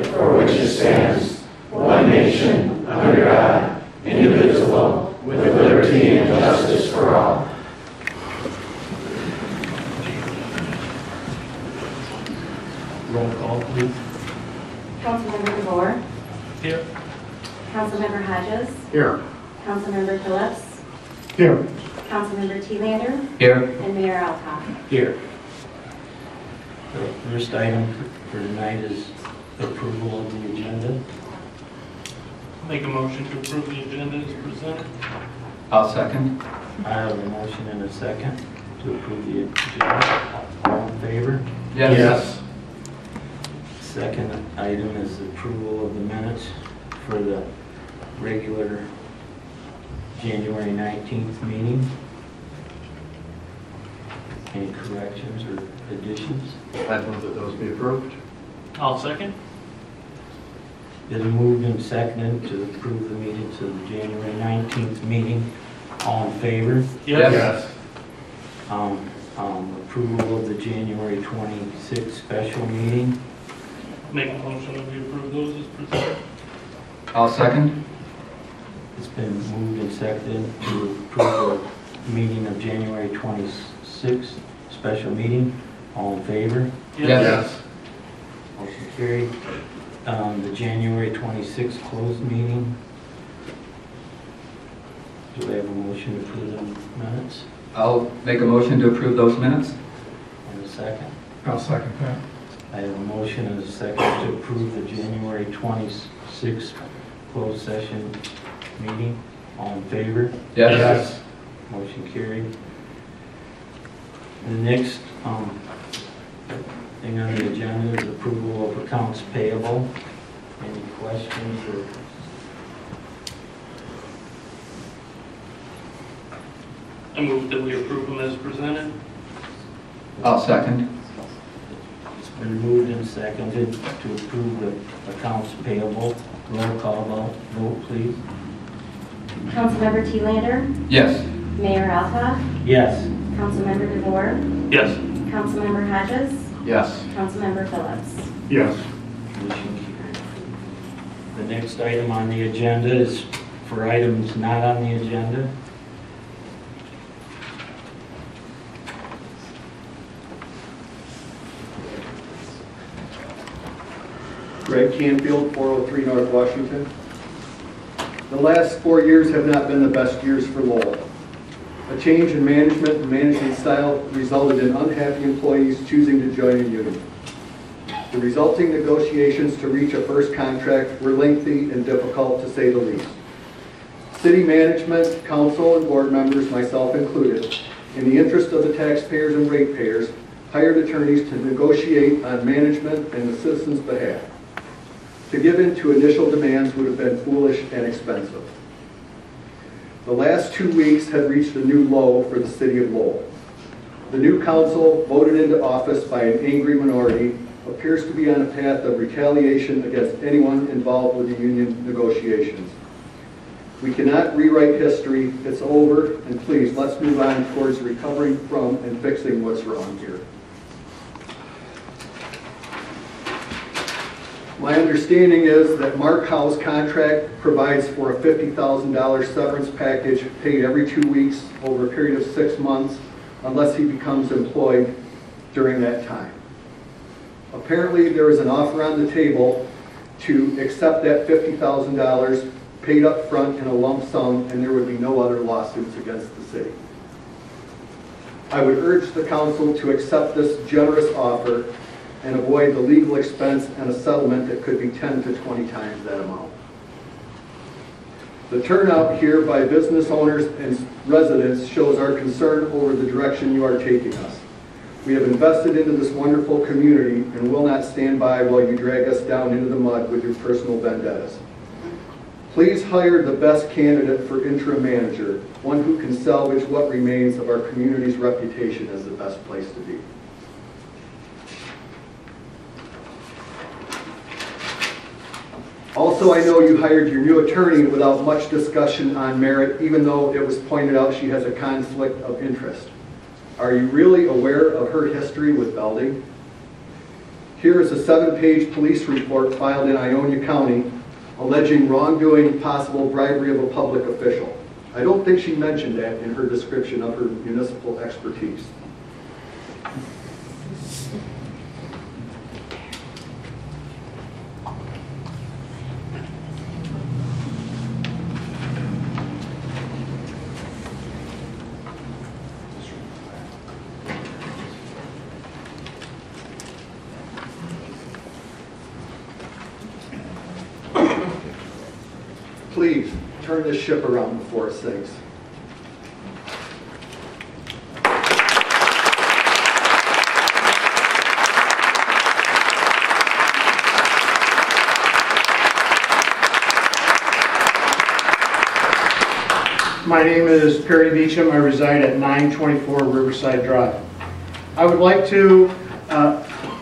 republic for which it stands, one nation, under God, indivisible, with liberty and justice for all. Roll call, please. Councilmember DeVore. Here. Councilmember Hodges. Here. Councilmember Phillips. Here. Councilmember Thielander. Here. And Mayor Alcock. Here. The first item for tonight is approval of the agenda. Make a motion to approve the agenda as presented. I'll second. I have a motion and a second to approve the agenda. All in favor? Yes. Second item is approval of the minutes for the regular January 19th meeting. Any corrections or additions? I move that those be approved. I'll second. Been moved and seconded to approve the minutes of the January 19th meeting. All in favor? Yes. Approval of the January 26th special meeting. Make a motion that we approve those as presented. I'll second. It's been moved and seconded to approve the meeting of January 26th special meeting. All in favor? Yes. Motion carried. The January 26th closed meeting. Do I have a motion to approve the minutes? I'll make a motion to approve those minutes. And a second. I'll second that. I have a motion and a second to approve the January 26th closed session meeting. All in favor? Yes. Motion carried. The next thing on the agenda is approval of accounts payable. Any questions or? I move that we approve them as presented. I'll second. It's been moved and seconded to approve the accounts payable. Roll call vote, please. Councilmember Thielander. Yes. Mayor Alcock. Yes. Councilmember DeVore. Yes. Councilmember Hodges. Yes. Councilmember Phillips. Yes. Motion carried. The next item on the agenda is for items not on the agenda. Greg Canfield, 403 North Washington. The last 4 years have not been the best years for Lowell. A change in management and management style resulted in unhappy employees choosing to join a union. The resulting negotiations to reach a first contract were lengthy and difficult, to say the least. City management, council, and board members, myself included, in the interest of the taxpayers and ratepayers, hired attorneys to negotiate on management and the citizens' behalf. To give in to initial demands would have been foolish and expensive. The last 2 weeks had reached a new low for the city of Lowell. The new council, voted into office by an angry minority, appears to be on a path of retaliation against anyone involved with the union negotiations. We cannot rewrite history. It's over, and please, let's move on towards recovering from and fixing what's wrong here. My understanding is that Mark Howe's contract provides for a $50,000 severance package paid every 2 weeks over a period of 6 months unless he becomes employed during that time. Apparently there is an offer on the table to accept that $50,000 paid up front in a lump sum, and there would be no other lawsuits against the city. I would urge the council to accept this generous offer and avoid the legal expense and a settlement that could be 10 to 20 times that amount. The turnout here by business owners and residents shows our concern over the direction you are taking us. We have invested into this wonderful community and will not stand by while you drag us down into the mud with your personal vendettas. Please hire the best candidate for interim manager, one who can salvage what remains of our community's reputation as the best place to be. Also, I know you hired your new attorney without much discussion on merit, even though it was pointed out she has a conflict of interest. Are you really aware of her history with Belding? Here is a 7-page police report filed in Ionia County alleging wrongdoing, possible bribery of a public official. I don't think she mentioned that in her description of her municipal expertise. Please turn this ship around before it sinks. My name is Perry Beecham. I reside at 924 Riverside Drive. I would like to,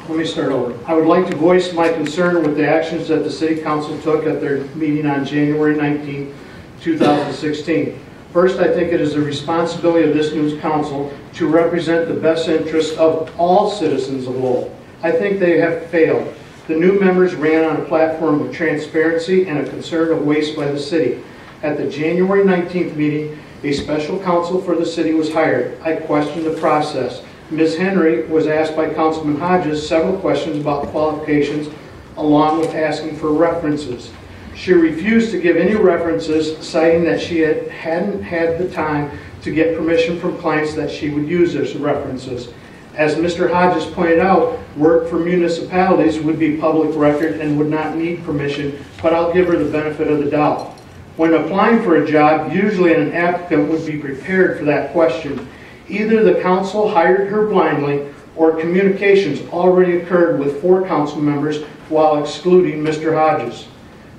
let me start over. I would like to voice my concern with the actions that the City Council took at their meeting on January 19, 2016. First, I think it is the responsibility of this new council to represent the best interests of all citizens of Lowell. I think they have failed. The new members ran on a platform of transparency and a concern of waste by the city. At the January 19th meeting, a special counsel for the city was hired. I questioned the process. Ms. Henry was asked by Councilman Hodges several questions about qualifications, along with asking for references. She refused to give any references, citing that she hadn't had the time to get permission from clients that she would use as references. As Mr. Hodges pointed out, work for municipalities would be public record and would not need permission, but I'll give her the benefit of the doubt. When applying for a job, usually an applicant would be prepared for that question. Either the council hired her blindly, or communications already occurred with 4 council members while excluding Mr. Hodges.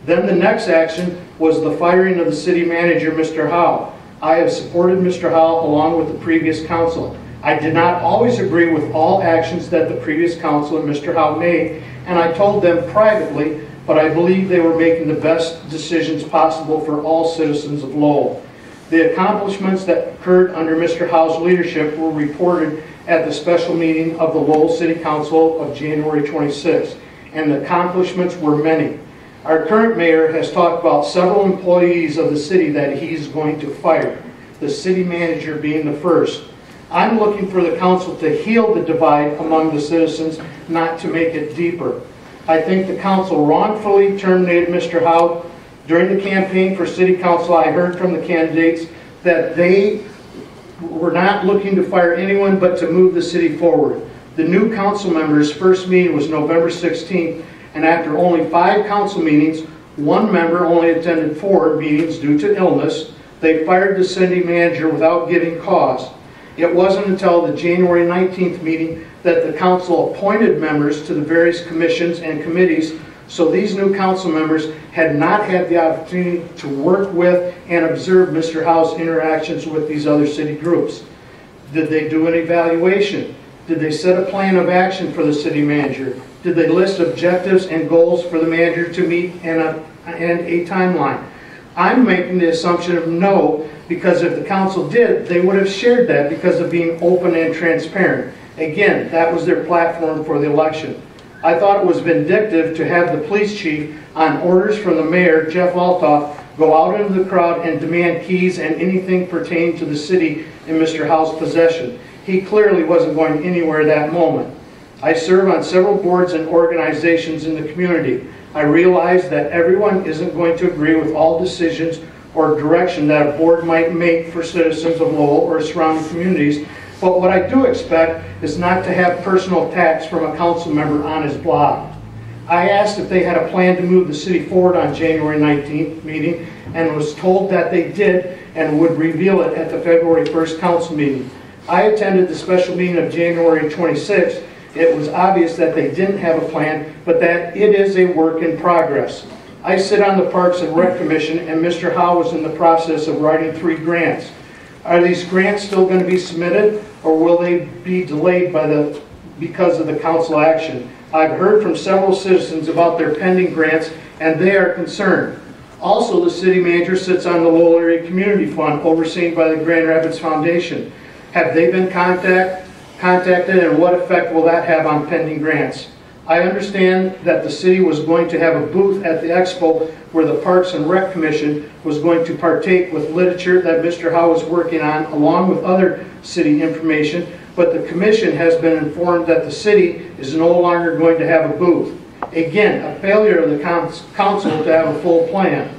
Then the next action was the firing of the city manager, Mr. Howe. I have supported Mr. Howe along with the previous council. I did not always agree with all actions that the previous council and Mr. Howe made, and I told them privately, but I believe they were making the best decisions possible for all citizens of Lowell. The accomplishments that occurred under Mr. Howe's leadership were reported at the special meeting of the Lowell City Council of January 26, and the accomplishments were many. Our current mayor has talked about several employees of the city that he's going to fire, the city manager being the first. I'm looking for the council to heal the divide among the citizens, not to make it deeper. I think the council wrongfully terminated Mr. Howe. During the campaign for city council, I heard from the candidates that they were not looking to fire anyone but to move the city forward. The new council members' first meeting was November 16th, and after only 5 council meetings, 1 member only attended 4 meetings due to illness. They fired the city manager without giving cause. It wasn't until the January 19th meeting that the council appointed members to the various commissions and committees, so these new council members had not had the opportunity to work with and observe Mr. Howe's interactions with these other city groups. Did they do an evaluation? Did they set a plan of action for the city manager? Did they list objectives and goals for the manager to meet and a timeline? I'm making the assumption of no, because if the council did, they would have shared that because of being open and transparent. Again, that was their platform for the election. I thought it was vindictive to have the police chief, on orders from the mayor, Jeff Altoff, go out into the crowd and demand keys and anything pertaining to the city in Mr. Howe's possession. He clearly wasn't going anywhere that moment. I serve on several boards and organizations in the community. I realize that everyone isn't going to agree with all decisions or direction that a board might make for citizens of Lowell or surrounding communities, but what I do expect is not to have personal attacks from a council member on his blog. I asked if they had a plan to move the city forward on January 19th meeting and was told that they did and would reveal it at the February 1st council meeting. I attended the special meeting of January 26th. It was obvious that they didn't have a plan, but that it is a work in progress. I sit on the Parks and Rec Commission, and Mr. Howe was in the process of writing 3 grants. Are these grants still going to be submitted, or will they be delayed because of the council action? I've heard from several citizens about their pending grants, and they are concerned. Also, the city manager sits on the Lowell Area Community Fund, overseen by the Grand Rapids Foundation. Have they been contacted, and what effect will that have on pending grants? I understand that the city was going to have a booth at the expo where the Parks and Rec Commission was going to partake with literature that Mr. Howe was working on, along with other city information, but the commission has been informed that the city is no longer going to have a booth. Again, a failure of the council to have a full plan.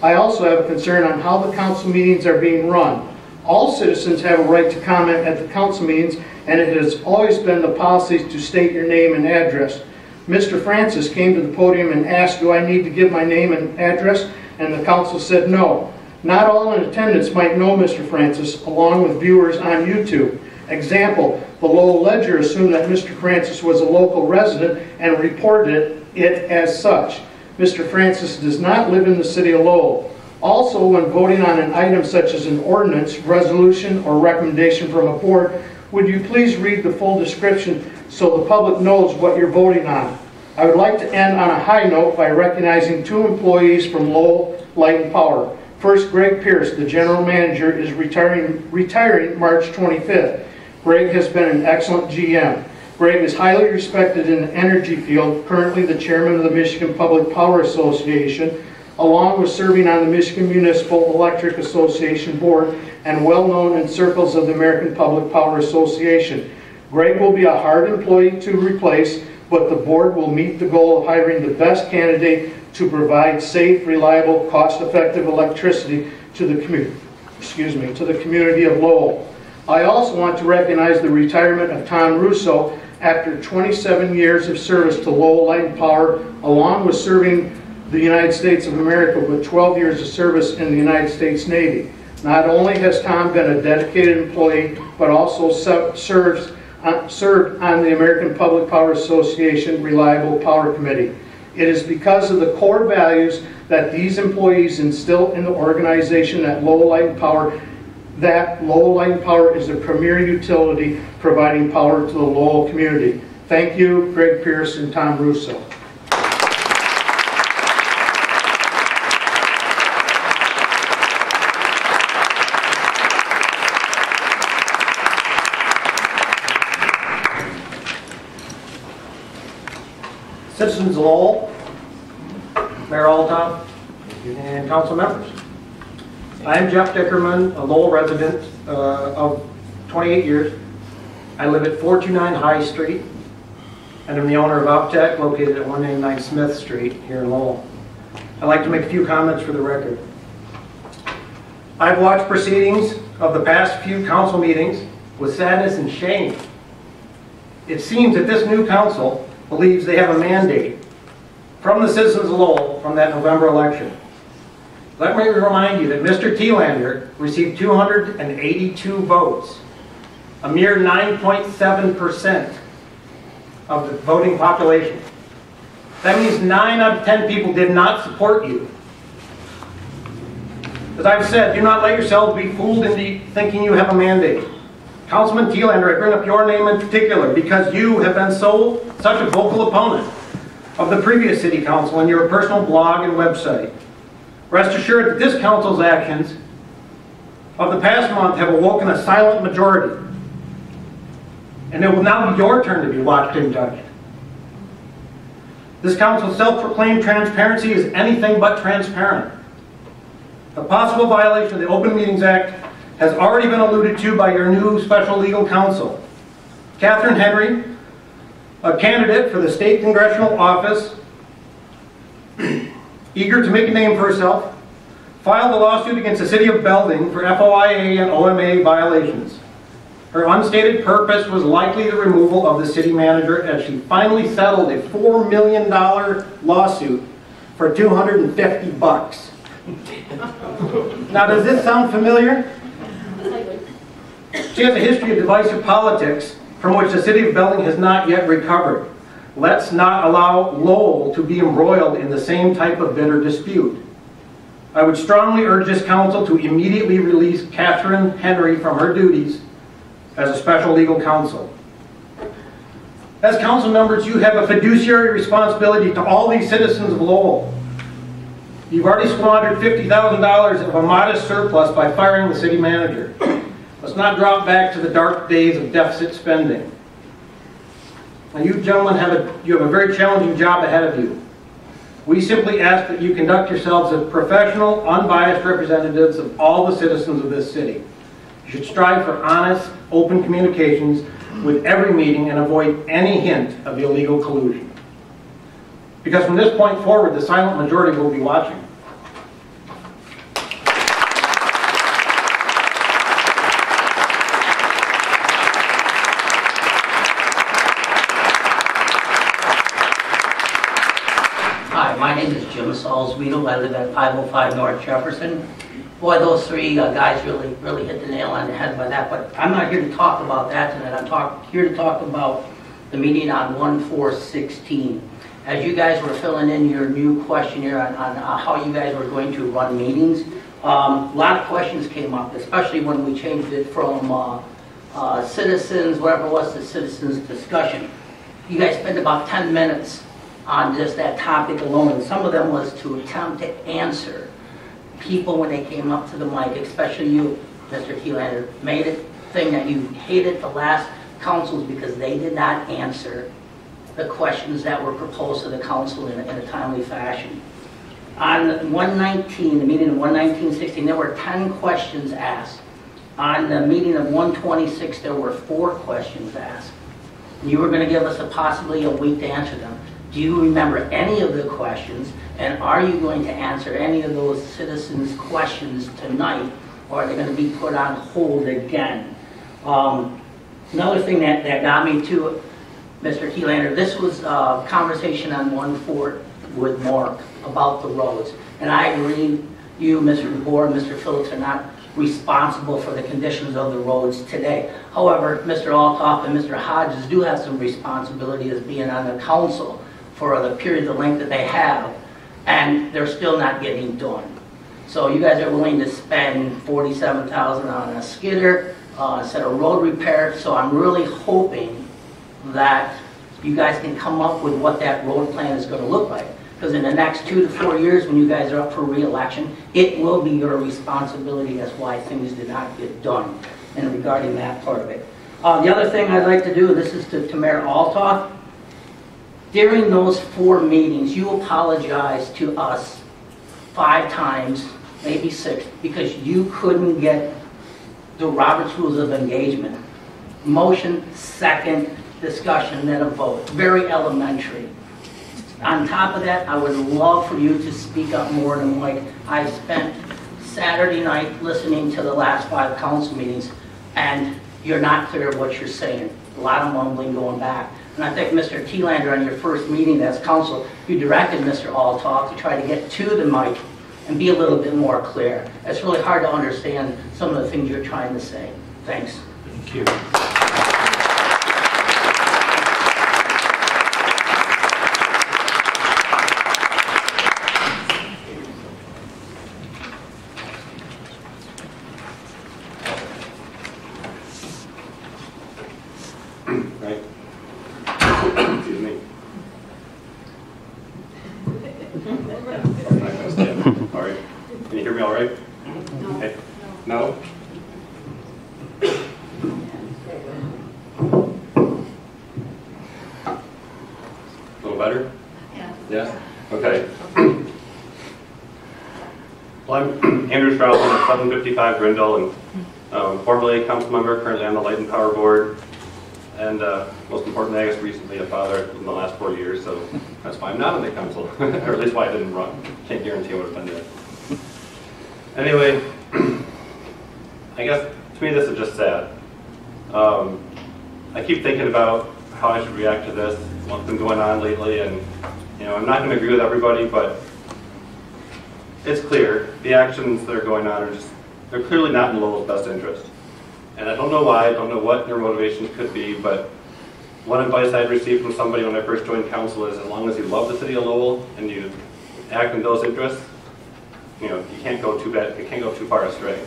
I also have a concern on how the council meetings are being run. All citizens have a right to comment at the council meetings, and it has always been the policy to state your name and address. Mr. Francis came to the podium and asked, do I need to give my name and address? And the council said no. Not all in attendance might know Mr. Francis, along with viewers on YouTube. Example, the Lowell Ledger assumed that Mr. Francis was a local resident and reported it as such. Mr. Francis does not live in the city of Lowell. Also, when voting on an item such as an ordinance, resolution, or recommendation from a board, would you please read the full description so the public knows what you're voting on? I would like to end on a high note by recognizing two employees from Lowell Light and Power. First, Greg Pierce, the general manager, is retiring March 25th. Greg has been an excellent GM. Greg is highly respected in the energy field, currently the chairman of the Michigan Public Power Association, along with serving on the Michigan Municipal Electric Association board and well known in circles of the American Public Power Association. Greg will be a hard employee to replace, but the board will meet the goal of hiring the best candidate to provide safe, reliable, cost-effective electricity to the community of Lowell. I also want to recognize the retirement of Tom Russo after 27 years of service to Lowell Light and Power, along with serving the United States of America with 12 years of service in the United States Navy. Not only has Tom been a dedicated employee, but also served on the American Public Power Association Reliable Power Committee. It is because of the core values that these employees instill in the organization at Lowell Light and Power that Lowell Light and Power is a premier utility providing power to the Lowell community. Thank you, Greg Pierce and Tom Russo. Citizens of Lowell, Mayor Alta, and council members. I am Jeff Dickerman, a Lowell resident of 28 years. I live at 429 High Street, and I'm the owner of Optech, located at 189 Smith Street here in Lowell. I'd like to make a few comments for the record. I've watched proceedings of the past few council meetings with sadness and shame. It seems that this new council believes they have a mandate from the citizens of Lowell from that November election. Let me remind you that Mr. Thielander received 282 votes, a mere 9.7% of the voting population. That means 9 out of 10 people did not support you. As I've said, do not let yourselves be fooled into thinking you have a mandate. Councilman Thielander, I bring up your name in particular because you have been such a vocal opponent of the previous city council in your personal blog and website. Rest assured that this council's actions of the past month have awoken a silent majority. And it will now be your turn to be watched and judged. This council's self-proclaimed transparency is anything but transparent. A possible violation of the Open Meetings Act has already been alluded to by your new special legal counsel. Catherine Henry, a candidate for the state congressional office, eager to make a name for herself, filed a lawsuit against the city of Belding for FOIA and OMA violations. Her unstated purpose was likely the removal of the city manager as she finally settled a $4 million lawsuit for $250. Now, does this sound familiar? She has a history of divisive politics from which the city of Belding has not yet recovered. Let's not allow Lowell to be embroiled in the same type of bitter dispute. I would strongly urge this council to immediately release Catherine Henry from her duties as a special legal counsel. As council members, you have a fiduciary responsibility to all these citizens of Lowell. You've already squandered $50,000 of a modest surplus by firing the city manager. Let's not drop back to the dark days of deficit spending. Now, you gentlemen have a very challenging job ahead of you. We simply ask that you conduct yourselves as professional, unbiased representatives of all the citizens of this city. You should strive for honest, open communications with every meeting and avoid any hint of illegal collusion. Because from this point forward, the silent majority will be watching. Hi, my name is Jim Salzweedle. I live at 505 North Jefferson. Boy, those three guys really hit the nail on the head by that, but I'm not here to talk about that tonight. I'm here to talk about the meeting on 1/4/16. As you guys were filling in your new questionnaire on how you guys were going to run meetings, a lot of questions came up, especially when we changed it from citizens, whatever it was, to citizens discussion. You guys spent about 10 minutes on just that topic alone, and some of them was to attempt to answer people when they came up to the mic, especially you, Mr. Kielander, made it thing that you hated the last councils because they did not answer the questions that were proposed to the council in a timely fashion. On 119, the meeting of 119-16, there were 10 questions asked. On the meeting of 126, there were 4 questions asked. You were going to give us possibly a week to answer them. Do you remember any of the questions, and are you going to answer any of those citizens' questions tonight, or are they going to be put on hold again? Another thing that got me to Mr. Kielander, this was a conversation on 1/4 with Mark about the roads, and I agree, you, Mr. DeBoer, and Mr. Phillips are not responsible for the conditions of the roads today. However, Mr. Altoff and Mr. Hodges do have some responsibility as being on the council for the period of length that they have, and they're still not getting done. So you guys are willing to spend $47,000 on a skidder, a set of road repair, so I'm really hoping that you guys can come up with what that road plan is going to look like. Because in the next 2 to 4 years, when you guys are up for re-election, it will be your responsibility as why things did not get done, and regarding that part of it. The other thing I'd like to do, this is to Mayor Altoff. During those 4 meetings, you apologized to us 5 times, maybe 6, because you couldn't get the Robert's Rules of Engagement. Motion, second, discussion, then a vote. Very elementary. On top of that, I would love for you to speak up more than like I spent Saturday night listening to the last 5 council meetings, and you're not clear what you're saying. A lot of mumbling going back. And I think Mr. Kielander, on your first meeting as council, you directed Mr. Altoff to try to get to the mic and be a little bit more clear. It's really hard to understand some of the things you're trying to say. Thanks. Thank you. Right? Excuse me. I'm not gonna stand. All right. Can you hear me all right? Okay. No? A little better? Yeah. Yes? Okay. Well, I'm Andrew Strauss, I'm at 755 Grindle, and formerly a council member, currently on the Light and Power Board. And most importantly, I guess recently a father in the last 4 years, so that's why I'm not on the council, or at least why I didn't run. Can't guarantee I would have been there. Anyway, I guess to me this is just sad. I keep thinking about how I should react to this, what's been going on lately, and I'm not going to agree with everybody, but it's clear the actions that are going on they're clearly not in Lowell's best interest. And I don't know why, I don't know what their motivations could be, but one advice I'd received from somebody when I first joined council is as long as you love the city of Lowell and you act in those interests, you can't go too far astray.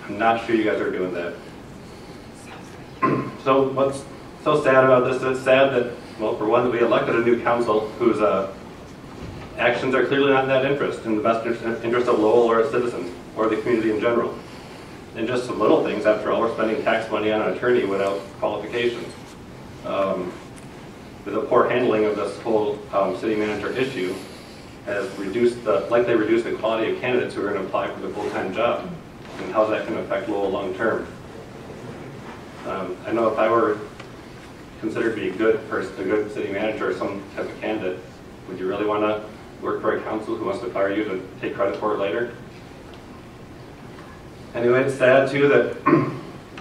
I'm not sure you guys are doing that. So what's so sad about this? It's sad that, well, for one, we elected a new council whose actions are clearly not in that interest, in the best interest of Lowell or its citizens, or the community in general. And just some little things, after all, we're spending tax money on an attorney without qualifications. the poor handling of this whole city manager issue has likely reduced the quality of candidates who are going to apply for the full-time job, and how that can affect Lowell long-term. I know if I were considered to be a good person, a good city manager or some type of candidate, would you really want to work for a council who wants to fire you to take credit for it later? Anyway, it's sad too that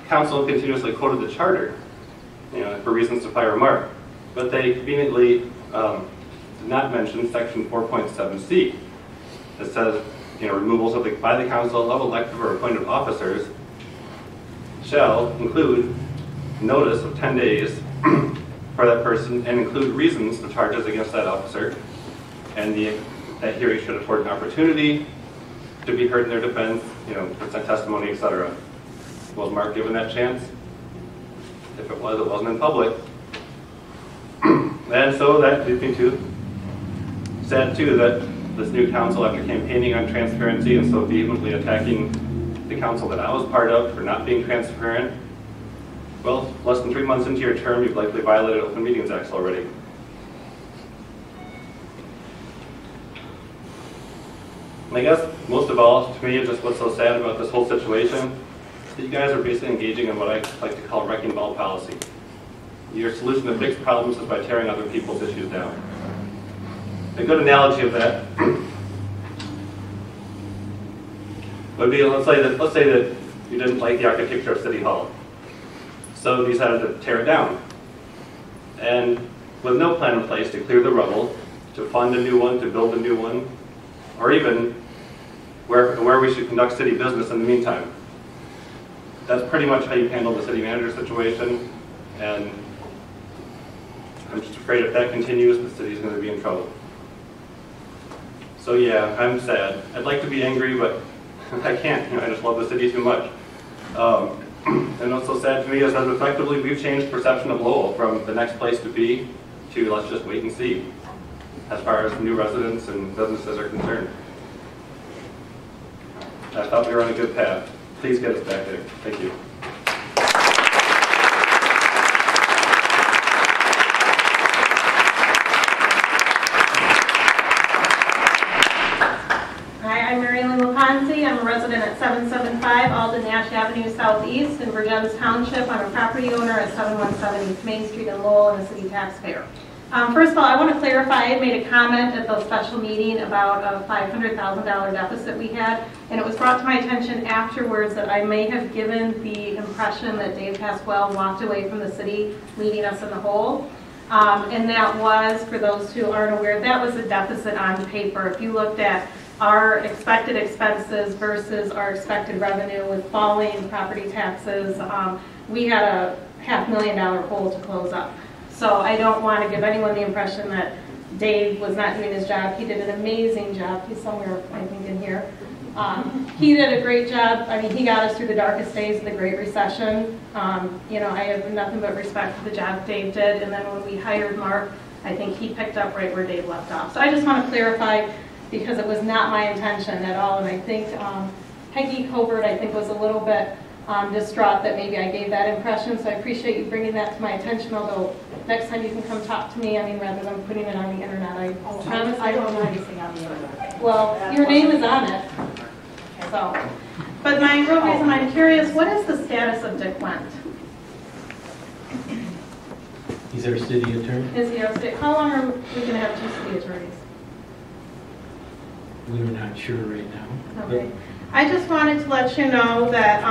council continuously quoted the charter, for reasons to fire Mark, but they conveniently did not mention section 4.7c. It says, removals by the council of elected or appointed officers shall include notice of 10 days for that person and include reasons for charges against that officer, and that hearing should afford an opportunity to be heard in their defense, present testimony, etc. Was Mark given that chance? If it was, it wasn't in public. And so that leads me to sad too that this new council, after campaigning on transparency and so vehemently attacking the council that I was part of for not being transparent, well, less than 3 months into your term, you've likely violated Open Meetings Act already. And I guess most of all, to me, just what's so sad about this whole situation is that you guys are basically engaging in what I like to call wrecking ball policy. Your solution to fix problems is by tearing other people's issues down. A good analogy of that would be, let's say that you didn't like the architecture of City Hall, so you decided to tear it down. And with no plan in place to clear the rubble, to fund a new one, to build a new one, or even where we should conduct city business in the meantime. That's pretty much how you handle the city manager situation, and I'm just afraid if that continues, the city's going to be in trouble. So yeah, I'm sad. I'd like to be angry, but I can't. I just love the city too much. And what's so sad to me is that effectively we've changed perception of Lowell from the next place to be to let's just wait and see, as far as new residents and businesses are concerned. I thought we were on a good path. Please get us back there. Thank you. I'm a resident at 775 Alden Nash Avenue Southeast in Virgins Township. I'm a property owner at 717 East Main Street in Lowell and a city taxpayer. First of all, I want to clarify, I made a comment at the special meeting about a $500,000 deficit we had, and it was brought to my attention afterwards that I may have given the impression that Dave Pasquale walked away from the city, leaving us in the hole. And that was, for those who aren't aware, that was a deficit on paper. If you looked at our expected expenses versus our expected revenue with falling property taxes, we had a $500,000 hole to close up. So I don't want to give anyone the impression that Dave was not doing his job. He did an amazing job. He's somewhere, I think, in here. He did a great job. I mean, he got us through the darkest days of the Great Recession. I have nothing but respect for the job Dave did. And then when we hired Mark, I think he picked up right where Dave left off. So I just want to clarify, because it was not my intention at all. And I think Peggy Covert, I think, was a little bit distraught that maybe I gave that impression. So I appreciate you bringing that to my attention, although next time you can come talk to me, I mean, rather than putting it on the internet. I promise I don't know anything on the internet. Well, your name is on it. So, but my real reason I'm curious, what is the status of Dick Wendt? He's our city attorney. Is he our state? How long are we going to have two city attorneys? We're not sure right now. Okay. I just wanted to let you know that,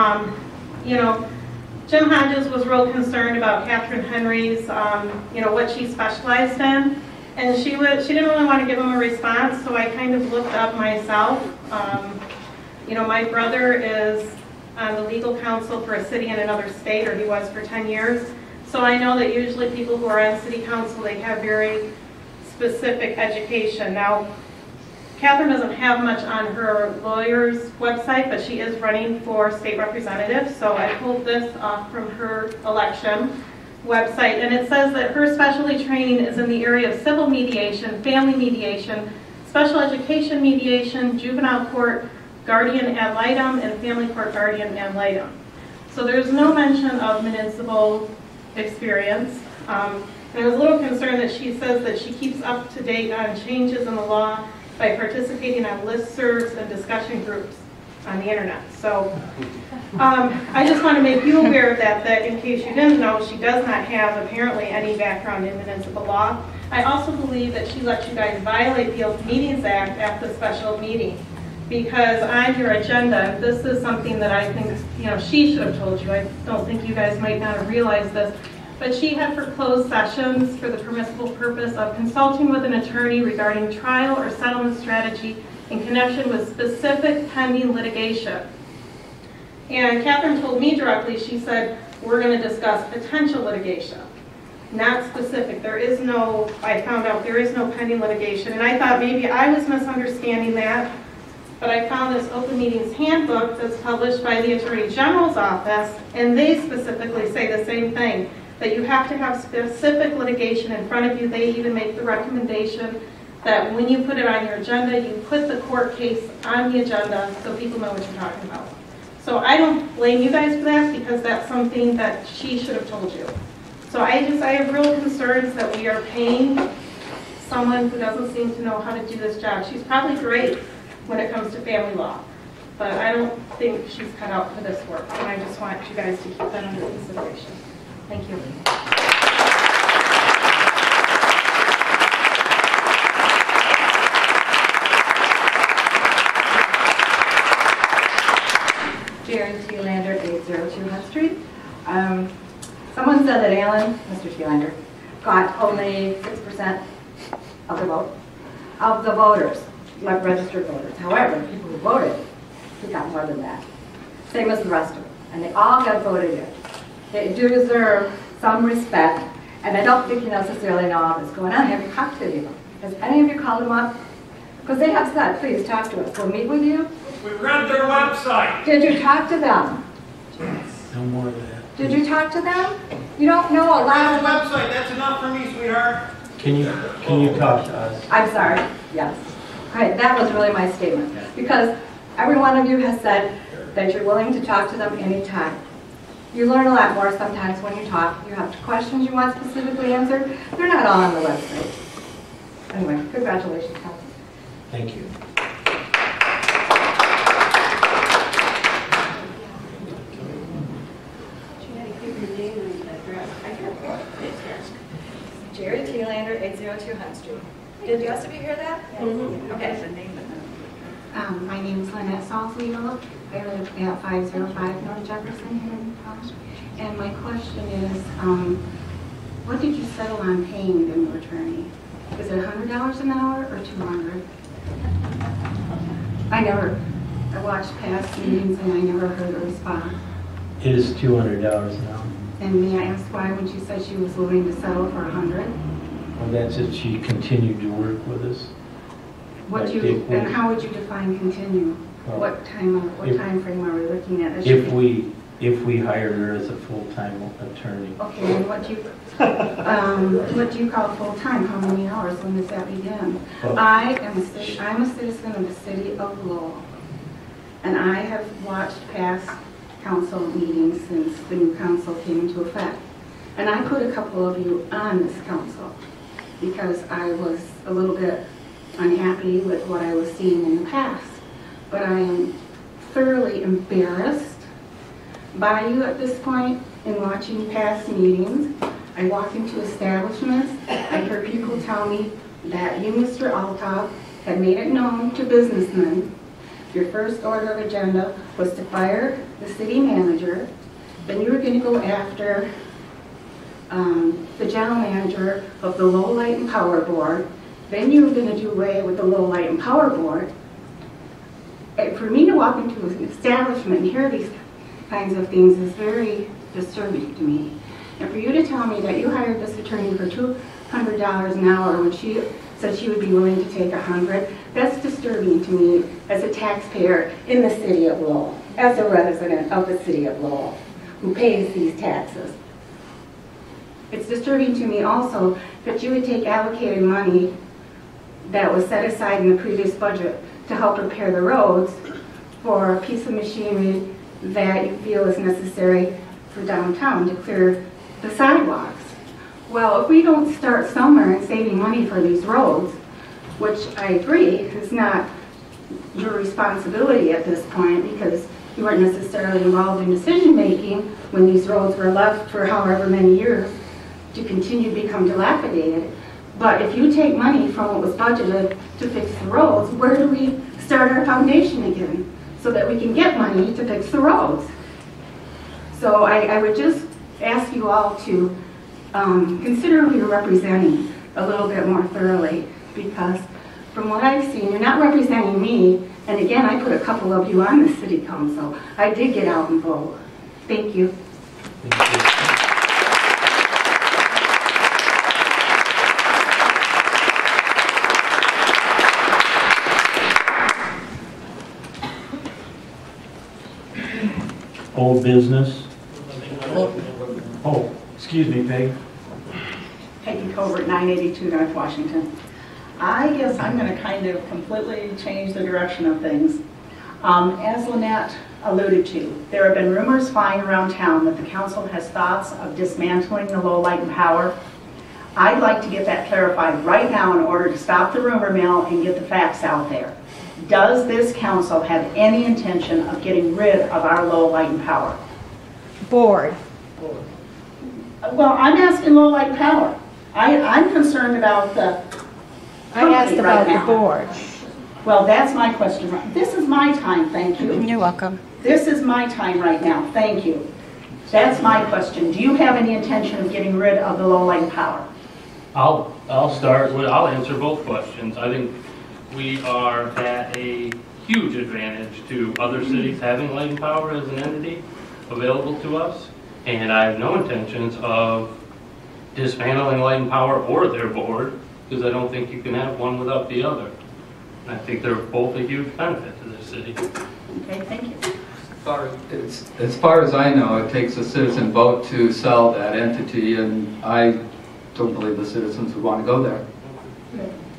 Jim Hodges was real concerned about Catherine Henry's, what she specialized in. And she didn't really want to give him a response, so I kind of looked up myself. My brother is on the legal counsel for a city in another state, or he was for 10 years. So I know that usually people who are on city council, they have very specific education. Now, Catherine doesn't have much on her lawyer's website, but she is running for state representative. So I pulled this off from her election website, and it says that her specialty training is in the area of civil mediation, family mediation, special education mediation, juvenile court guardian ad litem, and family court guardian ad litem. So there's no mention of municipal experience. And I was a little concerned that she says that she keeps up to date on changes in the law by participating on listservs and discussion groups on the internet. So I just want to make you aware of that in case you didn't know, she does not have apparently any background in municipal law. I also believe that she let you guys violate the Open Meetings Act at the special meeting, because on your agenda, this is something that I think, she should have told you. I don't think you guys might not have realized this, but she had for closed sessions for the permissible purpose of consulting with an attorney regarding trial or settlement strategy in connection with specific pending litigation. And Catherine told me directly, she said, we're going to discuss potential litigation, not specific. I found out there is no pending litigation, and I thought maybe I was misunderstanding that, but I found this Open Meetings Handbook that's published by the Attorney General's office, and they specifically say the same thing, that you have to have specific litigation in front of you. They even make the recommendation that when you put it on your agenda, you put the court case on the agenda so people know what you're talking about. So I don't blame you guys for that, because that's something that she should have told you. So I have real concerns that we are paying someone who doesn't seem to know how to do this job. She's probably great when it comes to family law, but I don't think she's cut out for this work. And I just want you guys to keep that under consideration. Thank you. Jerry T. Lander, 802 Hunt Street. Someone said that Alan, Mr. T. Lander, got only 6% of the vote, of the voters, like registered voters. However, the people who voted, he got more than that. Same as the rest of them. And they all got voted in. They do deserve some respect, and I don't think you necessarily know all that's going on. Have you talked to them? Has any of you called them up? Because they have said, please talk to us. We'll meet with you. We read their website. Did you talk to them? No more of that. Did you talk to them? You don't know a lot of them. Website, that's enough for me, sweetheart. Can you talk to us? I'm sorry, yes. All right, that was really my statement. Because every one of you has said that you're willing to talk to them anytime. You learn a lot more sometimes when you talk. You have questions you want specifically answered. They're not all on the website. Anyway, congratulations, Council. Thank you. Jerry T. Lander, 802 Hunt Street. Did the rest of you hear that? Mm-hmm. Okay. My name is Lynette Salzweedel. I live at 505 North Jefferson here in College. And my question is, what did you settle on paying the new attorney? Is it $100 an hour or $200? I watched past meetings and I never heard a response. It is $200 an hour. And may I ask why when she said she was willing to settle for $100? Well, that's if she continued to work with us. And how would you define continue? Well, what time frame are we looking at? If we hired her as a full-time attorney. Okay, and what do you call full-time? How many hours? When does that begin? Well, I'm a citizen of the city of Lowell, and I have watched past council meetings since the new council came into effect. And I put a couple of you on this council because I was a little bit unhappy with what I was seeing in the past. But I am thoroughly embarrassed by you at this point in watching past meetings. I walk into establishments, I hear people tell me that you, Mr. Althoff, had made it known to businessmen. Your first order of agenda was to fire the city manager, then you were going to go after the general manager of the Lowell Light and Power Board, then you were going to do away with the Lowell Light and Power Board. And for me to walk into an establishment and hear these kinds of things is very disturbing to me. And for you to tell me that you hired this attorney for $200 an hour when she said she would be willing to take $100, that's disturbing to me as a taxpayer in the city of Lowell, as a resident of the city of Lowell who pays these taxes. It's disturbing to me also that you would take allocated money that was set aside in the previous budget to help repair the roads for a piece of machinery that you feel is necessary for downtown to clear the sidewalks. Well, if we don't start somewhere in saving money for these roads, which I agree is not your responsibility at this point because you weren't necessarily involved in decision-making when these roads were left for however many years to continue to become dilapidated. But if you take money from what was budgeted to fix the roads, where do we start our foundation again so that we can get money to fix the roads? So I would just ask you all to consider who you're representing a little bit more thoroughly, because from what I've seen, you're not representing me. And again, I put a couple of you on the city council. I did get out and vote. Thank you. Old business. Oh, excuse me, Peg. Peggy Covert, 982 North Washington. I guess I'm going to kind of completely change the direction of things. As Lynette alluded to, there have been rumors flying around town that the council has thoughts of dismantling the Lowell Light and Power. I'd like to get that clarified right now in order to stop the rumor mill and get the facts out there. Does this council have any intention of getting rid of our Lowell Light and Power? Board. Well, I'm asking Lowell Light and Power. I'm concerned about the I asked about right the board. Well, that's my question. This is my time, thank you. You're welcome. This is my time right now, thank you. That's my question. Do you have any intention of getting rid of the Lowell Light and Power? I'll start with, I'll answer both questions. I think we are at a huge advantage to other cities having light and power as an entity available to us. And I have no intentions of dismantling light and power or their board, because I don't think you can have one without the other. And I think they're both a huge benefit to this city. Okay, thank you. As far as I know, it takes a citizen vote to sell that entity, and I don't believe the citizens would want to go there.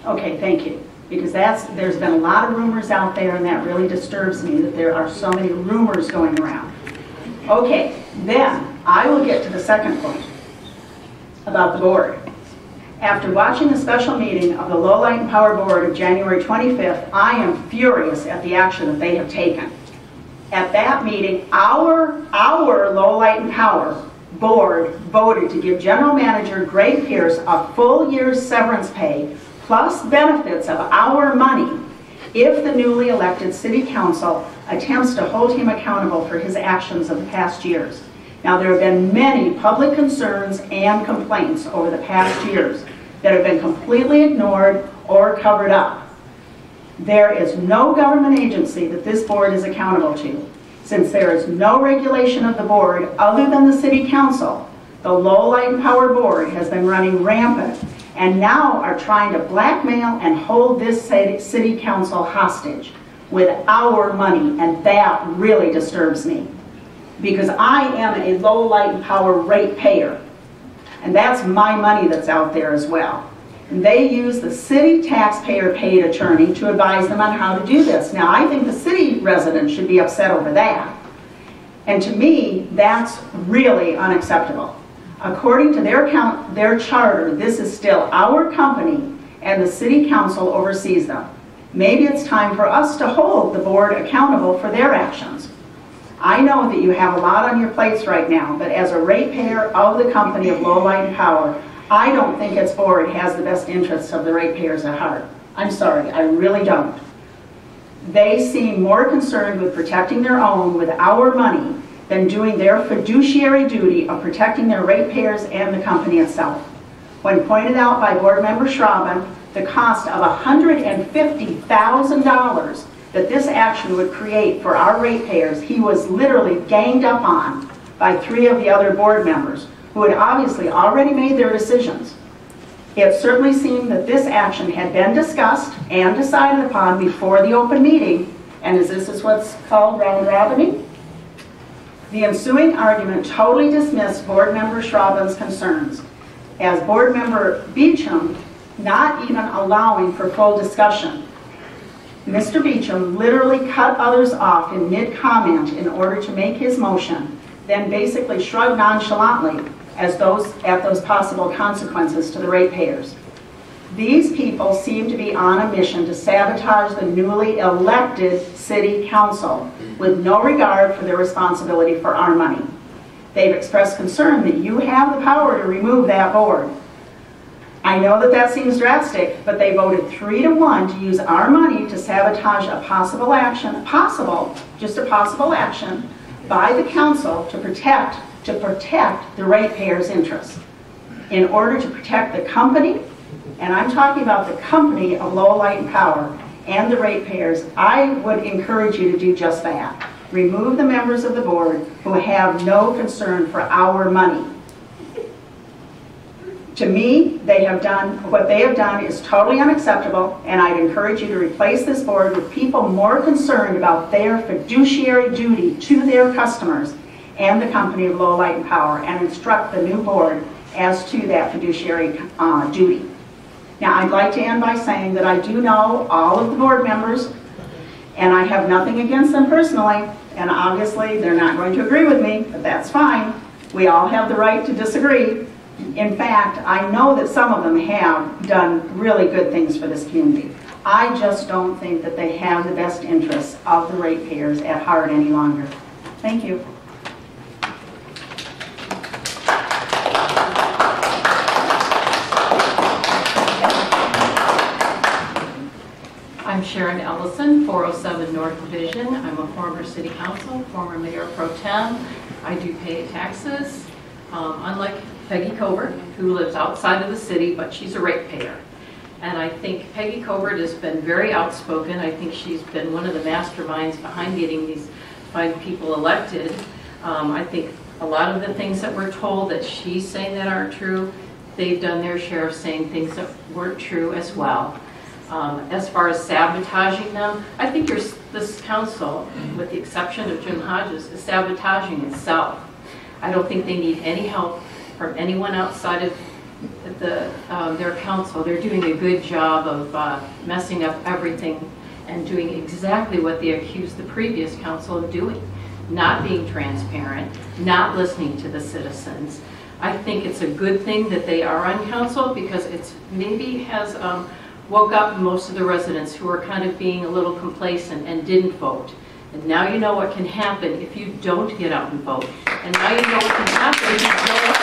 Okay, thank you. Because there's been a lot of rumors out there, and that really disturbs me that there are so many rumors going around. Okay, then I will get to the second point about the board. After watching the special meeting of the Lowell Light and Power Board of January 25th, I am furious at the action that they have taken. At that meeting, our Lowell Light and Power Board voted to give General Manager Greg Pierce a full year's severance pay plus benefits of our money if the newly elected City Council attempts to hold him accountable for his actions of the past years. Now, there have been many public concerns and complaints over the past years that have been completely ignored or covered up. There is no government agency that this board is accountable to. Since there is no regulation of the board other than the City Council, the Lowell Light and Power Board has been running rampant and now are trying to blackmail and hold this City Council hostage with our money, and that really disturbs me. Because I am a Lowell Light and Power ratepayer, and that's my money that's out there as well. And they use the city taxpayer paid attorney to advise them on how to do this. Now, I think the city residents should be upset over that. And to me, that's really unacceptable. According to their charter, this is still our company, and the City Council oversees them. Maybe it's time for us to hold the board accountable for their actions. I know that you have a lot on your plates right now, but as a ratepayer of the company of Lowell Light and Power, I don't think its board has the best interests of the ratepayers at heart. I'm sorry, I really don't. They seem more concerned with protecting their own with our money than doing their fiduciary duty of protecting their ratepayers and the company itself. When pointed out by Board Member Schraben, the cost of $150,000 that this action would create for our ratepayers, he was literally ganged up on by 3 of the other board members who had obviously already made their decisions. It certainly seemed that this action had been discussed and decided upon before the open meeting, and this is what's called round robining. The ensuing argument totally dismissed Board Member Schraben's concerns, as Board Member Beecham not even allowing for full discussion. Mr. Beecham literally cut others off in mid-comment in order to make his motion, then basically shrugged nonchalantly at those possible consequences to the ratepayers. These people seem to be on a mission to sabotage the newly elected city council with no regard for their responsibility for our money. They've expressed concern that you have the power to remove that board. I know that that seems drastic, but they voted 3-1 to use our money to sabotage a possible action, just a possible action, by the council to protect the ratepayers' interests. In order to protect the company, and I'm talking about the company of Lowell Light and Power and the ratepayers, I would encourage you to do just that. Remove the members of the board who have no concern for our money. To me, what they have done is totally unacceptable, and I'd encourage you to replace this board with people more concerned about their fiduciary duty to their customers and the company of Lowell Light and Power, and instruct the new board as to that fiduciary duty. Now, I'd like to end by saying that I do know all of the board members, and I have nothing against them personally, and obviously they're not going to agree with me, but that's fine. We all have the right to disagree. In fact, I know that some of them have done really good things for this community. I just don't think that they have the best interests of the ratepayers at heart any longer. Thank you. I'm Sharon Ellison, 407 North Division. I'm a former city council, former mayor pro tem. I do pay taxes, unlike Peggy Covert, who lives outside of the city, but she's a ratepayer. And I think Peggy Covert has been very outspoken. I think she's been one of the masterminds behind getting these fine people elected. I think a lot of the things that we're told that she's saying that aren't true, they've done their share of saying things that weren't true as well. As far as sabotaging them, I think this council, with the exception of Jim Hodges, is sabotaging itself. I don't think they need any help from anyone outside of their council. They're doing a good job of messing up everything and doing exactly what they accused the previous council of doing. Not being transparent, not listening to the citizens. I think it's a good thing that they are on council because it's maybe has woke up most of the residents who are kind of being a little complacent and didn't vote. And now you know what can happen if you don't get out and vote. And now you know what can happen if you don't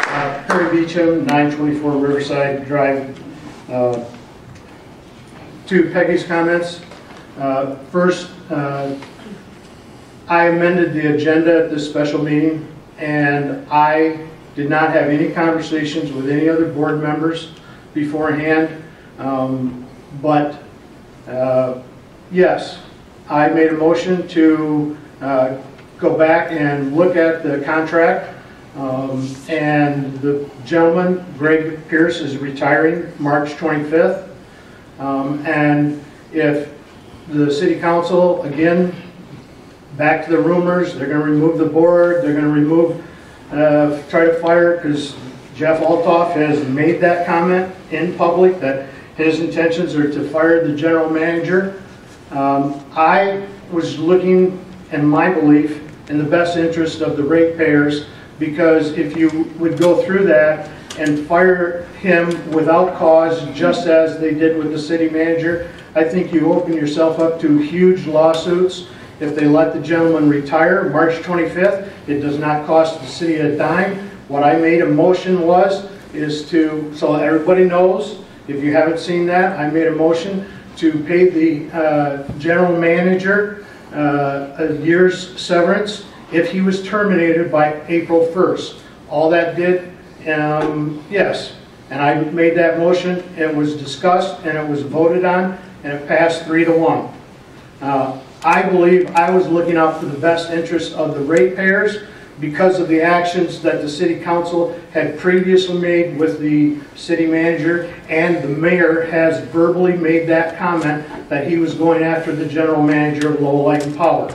stop Perry Beecham, 924 Riverside Drive. To Peggy's comments. First, I amended the agenda at this special meeting, and I did not have any conversations with any other board members beforehand. Yes, I made a motion to go back and look at the contract. And the gentleman, Greg Pierce, is retiring March 25th. And if the city council, again, back to the rumors, they're going to remove the board, they're going to remove, try to fire, because Jeff Altoff has made that comment in public that his intentions are to fire the general manager. I was looking, in my belief, in the best interest of the ratepayers, because if you would go through that and fire him without cause, just as they did with the city manager, I think you open yourself up to huge lawsuits. If they let the gentleman retire March 25th, it does not cost the city a dime. What I made a motion is to, so everybody knows, if you haven't seen that, I made a motion to pay the general manager a year's severance if he was terminated by April 1st. All that did, yes. And I made that motion, it was discussed, and it was voted on, and it passed 3-1. I believe I was looking out for the best interest of the ratepayers because of the actions that the city council had previously made with the city manager, and the mayor has verbally made that comment that he was going after the general manager of Lowell Light and Power.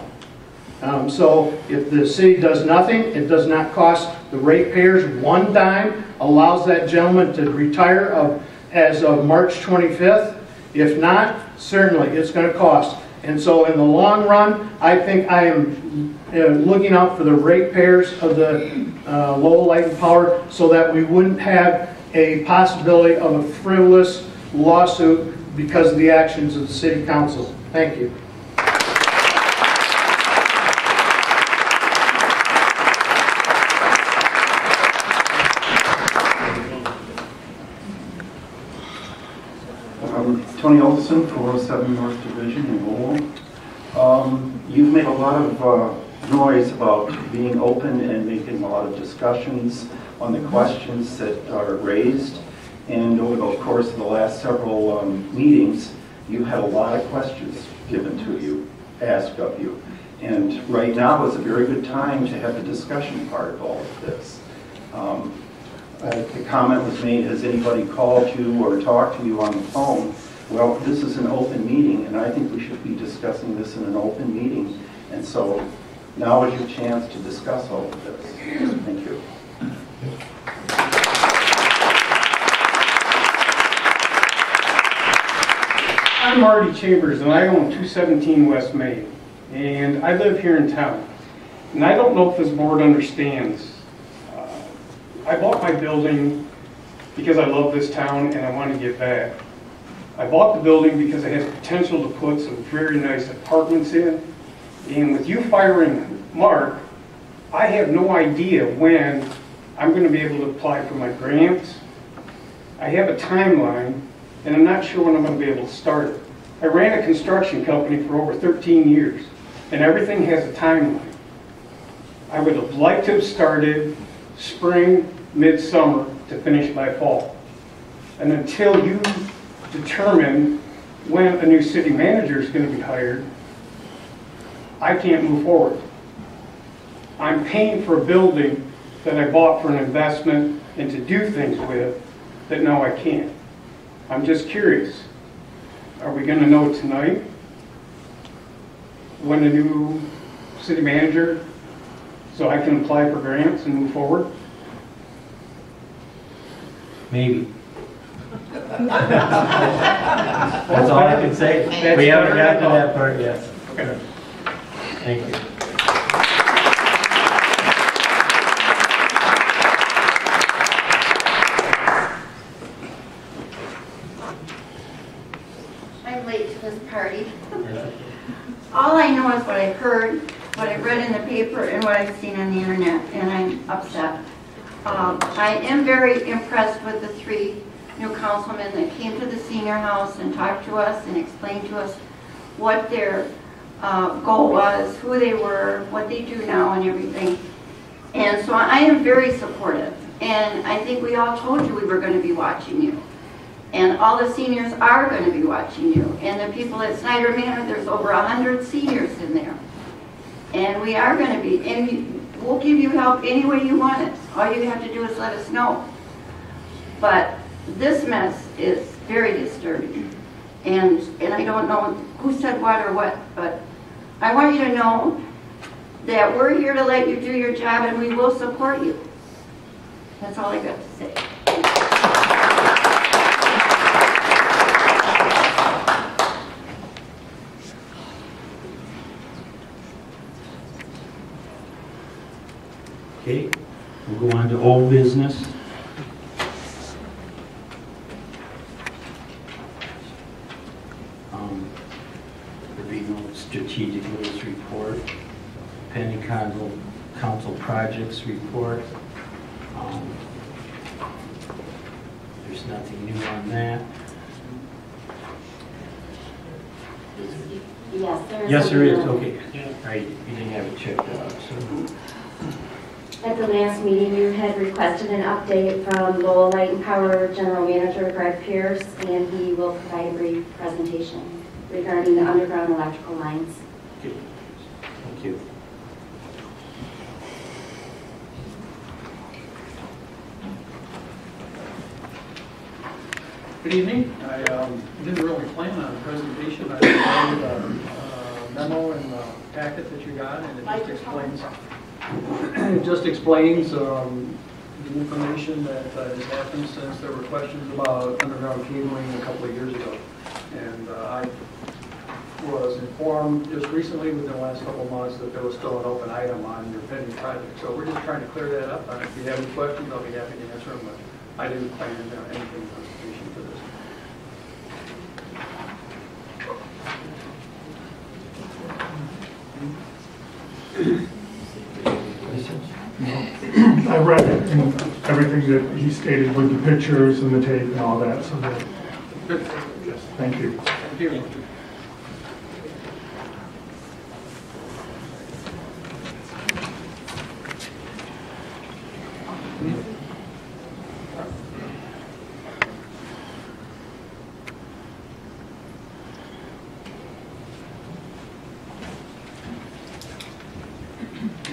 So if the city does nothing, it does not cost the ratepayers one dime, allows that gentleman to retire as of March 25th. If not, certainly it's going to cost. And so in the long run, I think I am looking out for the ratepayers of the Lowell Light and Power so that we wouldn't have a possibility of a frivolous lawsuit because of the actions of the City Council. Thank you. Tony Olson, 407 North Division in Lowell. You've made a lot of noise about being open and making a lot of discussions on the questions that are raised. And over the course of the last several meetings, you had a lot of questions given to you, asked of you. And right now is a very good time to have the discussion part of all of this. The comment was made, has anybody called you or talked to you on the phone? Well, this is an open meeting, and I think we should be discussing this in an open meeting. And so now is your chance to discuss all of this. Thank you. I'm Marty Chambers, and I own 217 West Main, and I live here in town. And I don't know if this board understands. I bought my building because I love this town and I want to give back. I bought the building because it has potential to put some very nice apartments in. And with you firing Mark, I have no idea when I'm going to be able to apply for my grants. I have a timeline, and I'm not sure when I'm going to be able to start it. I ran a construction company for over 13 years, and everything has a timeline. I would have liked to have started spring, midsummer, to finish by fall. And until you determine when a new city manager is going to be hired, I can't move forward. I'm paying for a building that I bought for an investment and to do things with that now I can't. I'm just curious. Are we going to know tonight when a new city manager, so I can apply for grants and move forward? Maybe. That's all I can say. We haven't got to that part yet. Okay. Thank you. I'm late to this party. All I know is what I've heard, what I've read in the paper, and what I've seen on the internet, and I'm upset. I am very impressed with the 3 new councilmen that came to the senior house and talked to us and explained to us what their goal was, who they were, what they do now, and everything. And so I am very supportive. And I think we all told you we were going to be watching you. And all the seniors are going to be watching you. And the people at Snyder Manor, there's over 100 seniors in there. And we are going to be, and we'll give you help any way you want it. All you have to do is let us know. But this mess is very disturbing. And I don't know who said what or what, but I want you to know that we're here to let you do your job and we will support you. That's all I got to say. Okay, we'll go on to old business. There'll be no strategic goals report, pending council projects report. There's nothing new on that. Yes, there is. Yes, there is, something okay. Right, you didn't have it checked out, so. At the last meeting, you had requested an update from Lowell Light and Power General Manager Greg Pierce, and he will provide a brief presentation regarding the underground electrical lines. Okay. Thank you. Good evening. I didn't really plan on a presentation. I provided a memo in the packet that you got, and it just explains the information that has happened since there were questions about underground cabling a couple of years ago. And I was informed just recently, within the last couple of months, that there was still an open item on your pending project. So we're just trying to clear that up. If you have any questions, I'll be happy to answer them, but I didn't plan anything in presentation for this. I read it and everything that he stated with the pictures and the tape and all that, so that, yes, thank you. Thank you.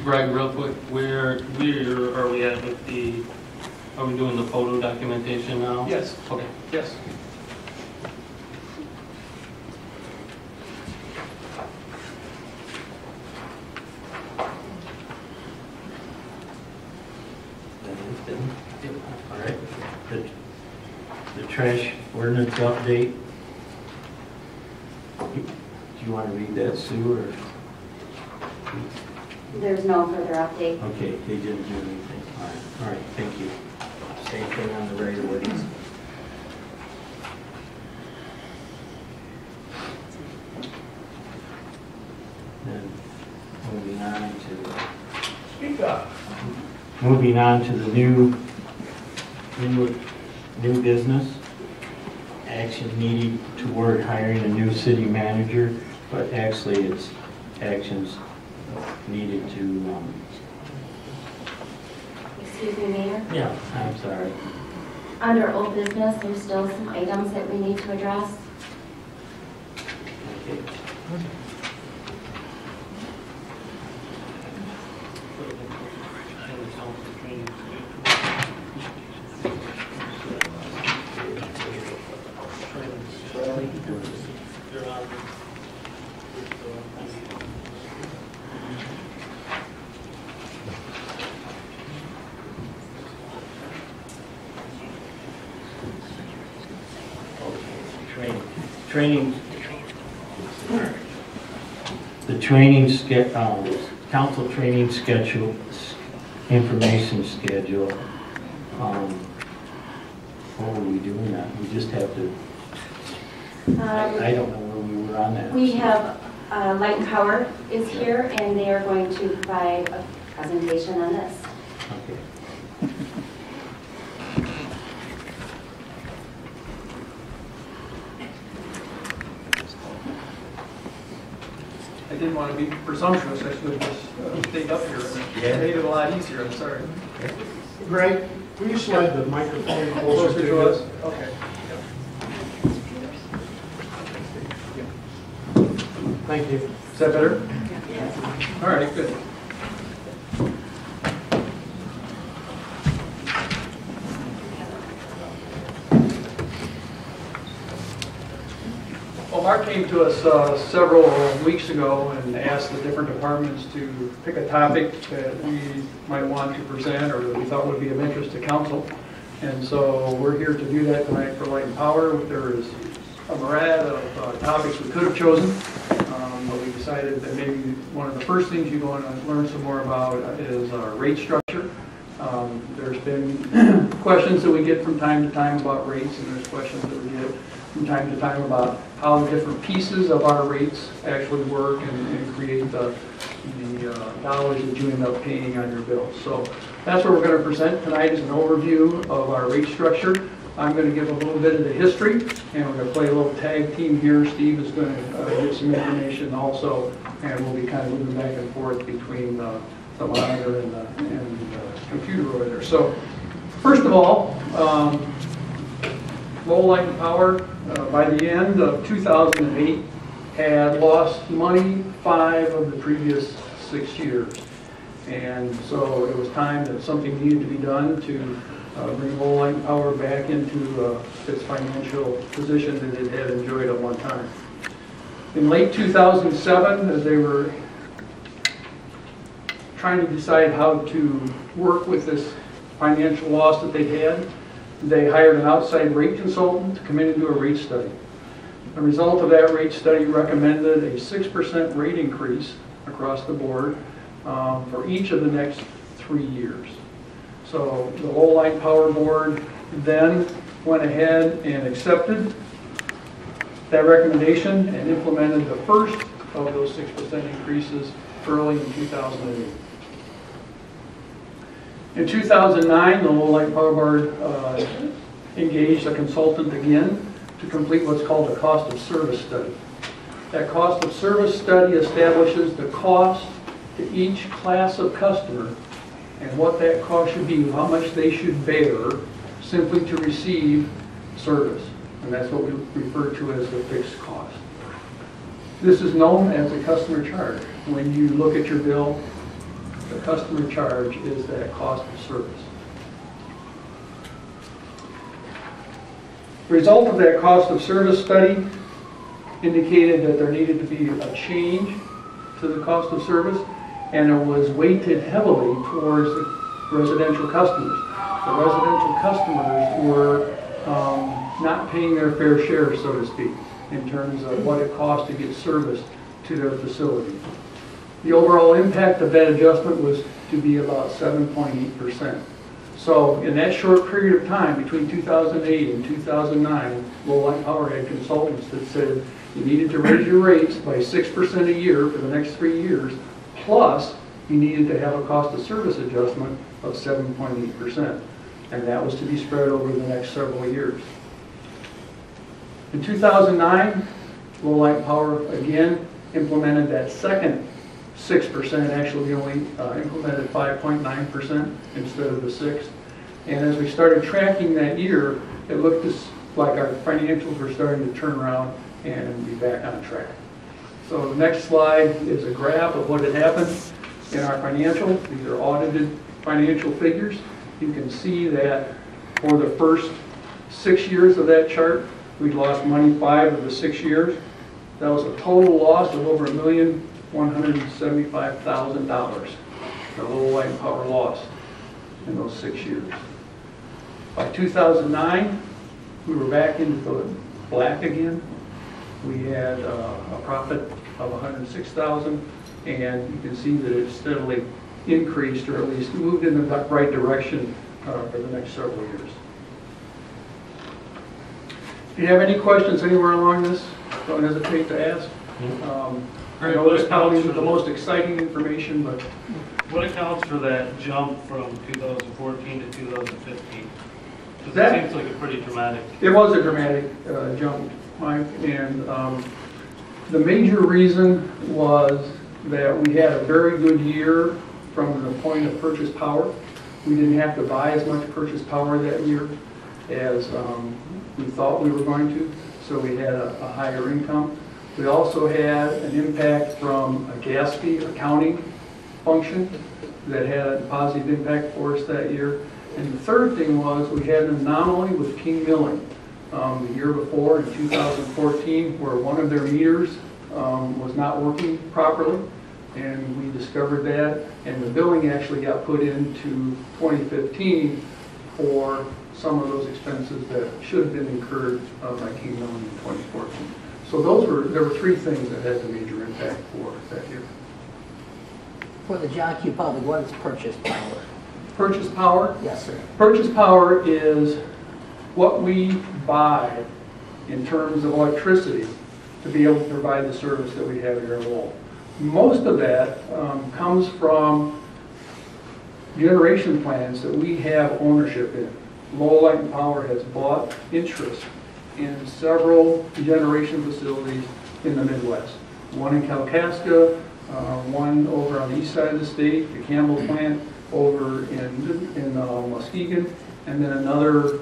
Greg, real quick, where are we at with the, are we doing the photo documentation now? Yes. Okay. Yes. All right. The trash ordinance update. Do you want to read that, Sue, or? There's no further update. Okay, they didn't do anything. All right, thank you. Same thing on the right of ways. Then moving on to the new business. Action needed toward hiring a new city manager, but actually it's actions needed to, Excuse me, Mayor? yeah, I'm sorry. Under old business, there's still some items that we need to address. Okay. Training. The council training schedule, information schedule. How are we doing that? We just have to, I don't know where we were on that. We have Light and Power is here, and they are going to provide a presentation on this. Okay. I didn't want to be presumptuous. I should have just stayed up here. It made it a lot easier. I'm sorry. Greg, will you slide the microphone closer to us? us? Okay. Thank you. Is that better? All right, good. Well, Mark came to us several weeks ago and asked the different departments to pick a topic that we might want to present or that we thought would be of interest to council. And so we're here to do that tonight for Light and Power. There is a myriad of topics we could have chosen, but we decided that maybe one of the first things you want to learn some more about is our rate structure. There's been questions that we get from time to time about rates, and there's questions that we get from time to time about how the different pieces of our rates actually work and create the dollars that you end up paying on your bills. So that's what we're going to present tonight is an overview of our rate structure. I'm going to give a little bit of the history, and we're going to play a little tag team here. Steve is going to give some information also, and we'll be kind of moving back and forth between the monitor and the computer over there. So first of all, Lowell Light and Power, by the end of 2008, had lost money 5 of the previous 6 years. And so it was time that something needed to be done to bring Lowell Light and Power back into its financial position that it had enjoyed at one time. In late 2007, as they were trying to decide how to work with this financial loss that they had, they hired an outside rate consultant to come in and do a rate study. The result of that rate study recommended a 6% rate increase across the board for each of the next 3 years. So the Lowell Light Power Board then went ahead and accepted that recommendation and implemented the first of those 6% increases early in 2008. In 2009, the Lowell Light Power Board engaged a consultant again to complete what's called a cost of service study. That cost of service study establishes the cost to each class of customer and what that cost should be, how much they should bear simply to receive service. And that's what we refer to as the fixed cost. This is known as the customer charge. When you look at your bill, the customer charge is that cost of service. The result of that cost of service study indicated that there needed to be a change to the cost of service, and it was weighted heavily towards the residential customers. The residential customers were not paying their fair share, so to speak, in terms of what it cost to get service to their facility. The overall impact of that adjustment was to be about 7.8%. So in that short period of time, between 2008 and 2009, Lowell Light Power had consultants that said you needed to raise your rates by 6% a year for the next 3 years, plus you needed to have a cost of service adjustment of 7.8%. And that was to be spread over the next several years. In 2009, Lowell Light Power again implemented that second 6%. Actually, we only implemented 5.9% instead of the 6%. And as we started tracking that year, it looked like our financials were starting to turn around and be back on track. So the next slide is a graph of what had happened in our financials. These are audited financial figures. You can see that for the first 6 years of that chart, we lost money 5 of the 6 years. That was a total loss of over $1,175,000. The Lowell Light Power lost in those 6 years. By 2009, we were back into the black again. We had a profit of $106,000, and you can see that it steadily increased, or at least moved in the right direction for the next several years. If you have any questions anywhere along this, don't hesitate to ask. I know this probably isn't the most exciting information, but what accounts for that jump from 2014 to 2015? Because That- it seems like a pretty dramatic. it was a dramatic jump, Mike, and the major reason was that we had a very good year from the point of purchase power. We didn't have to buy as much purchase power that year as we thought we were going to, so we had a higher income. We also had an impact from a gas fee accounting function that had a positive impact for us that year. And the third thing was we had an anomaly with King Milling the year before in 2014, where one of their meters was not working properly, and we discovered that, and the billing actually got put into 2015 for some of those expenses that should have been incurred by King Milling in 2014. So there were 3 things that had the major impact for that year. For the John Q. public, what is purchase power? Purchase power? Yes, sir. Purchase power is what we buy in terms of electricity to be able to provide the service that we have here in Lowell. Most of that comes from generation plants that we have ownership in. Lowell Light Power has bought interest in several generation facilities in the Midwest. One in Kalkaska, one over on the east side of the state, the Campbell plant over in Muskegon, and then another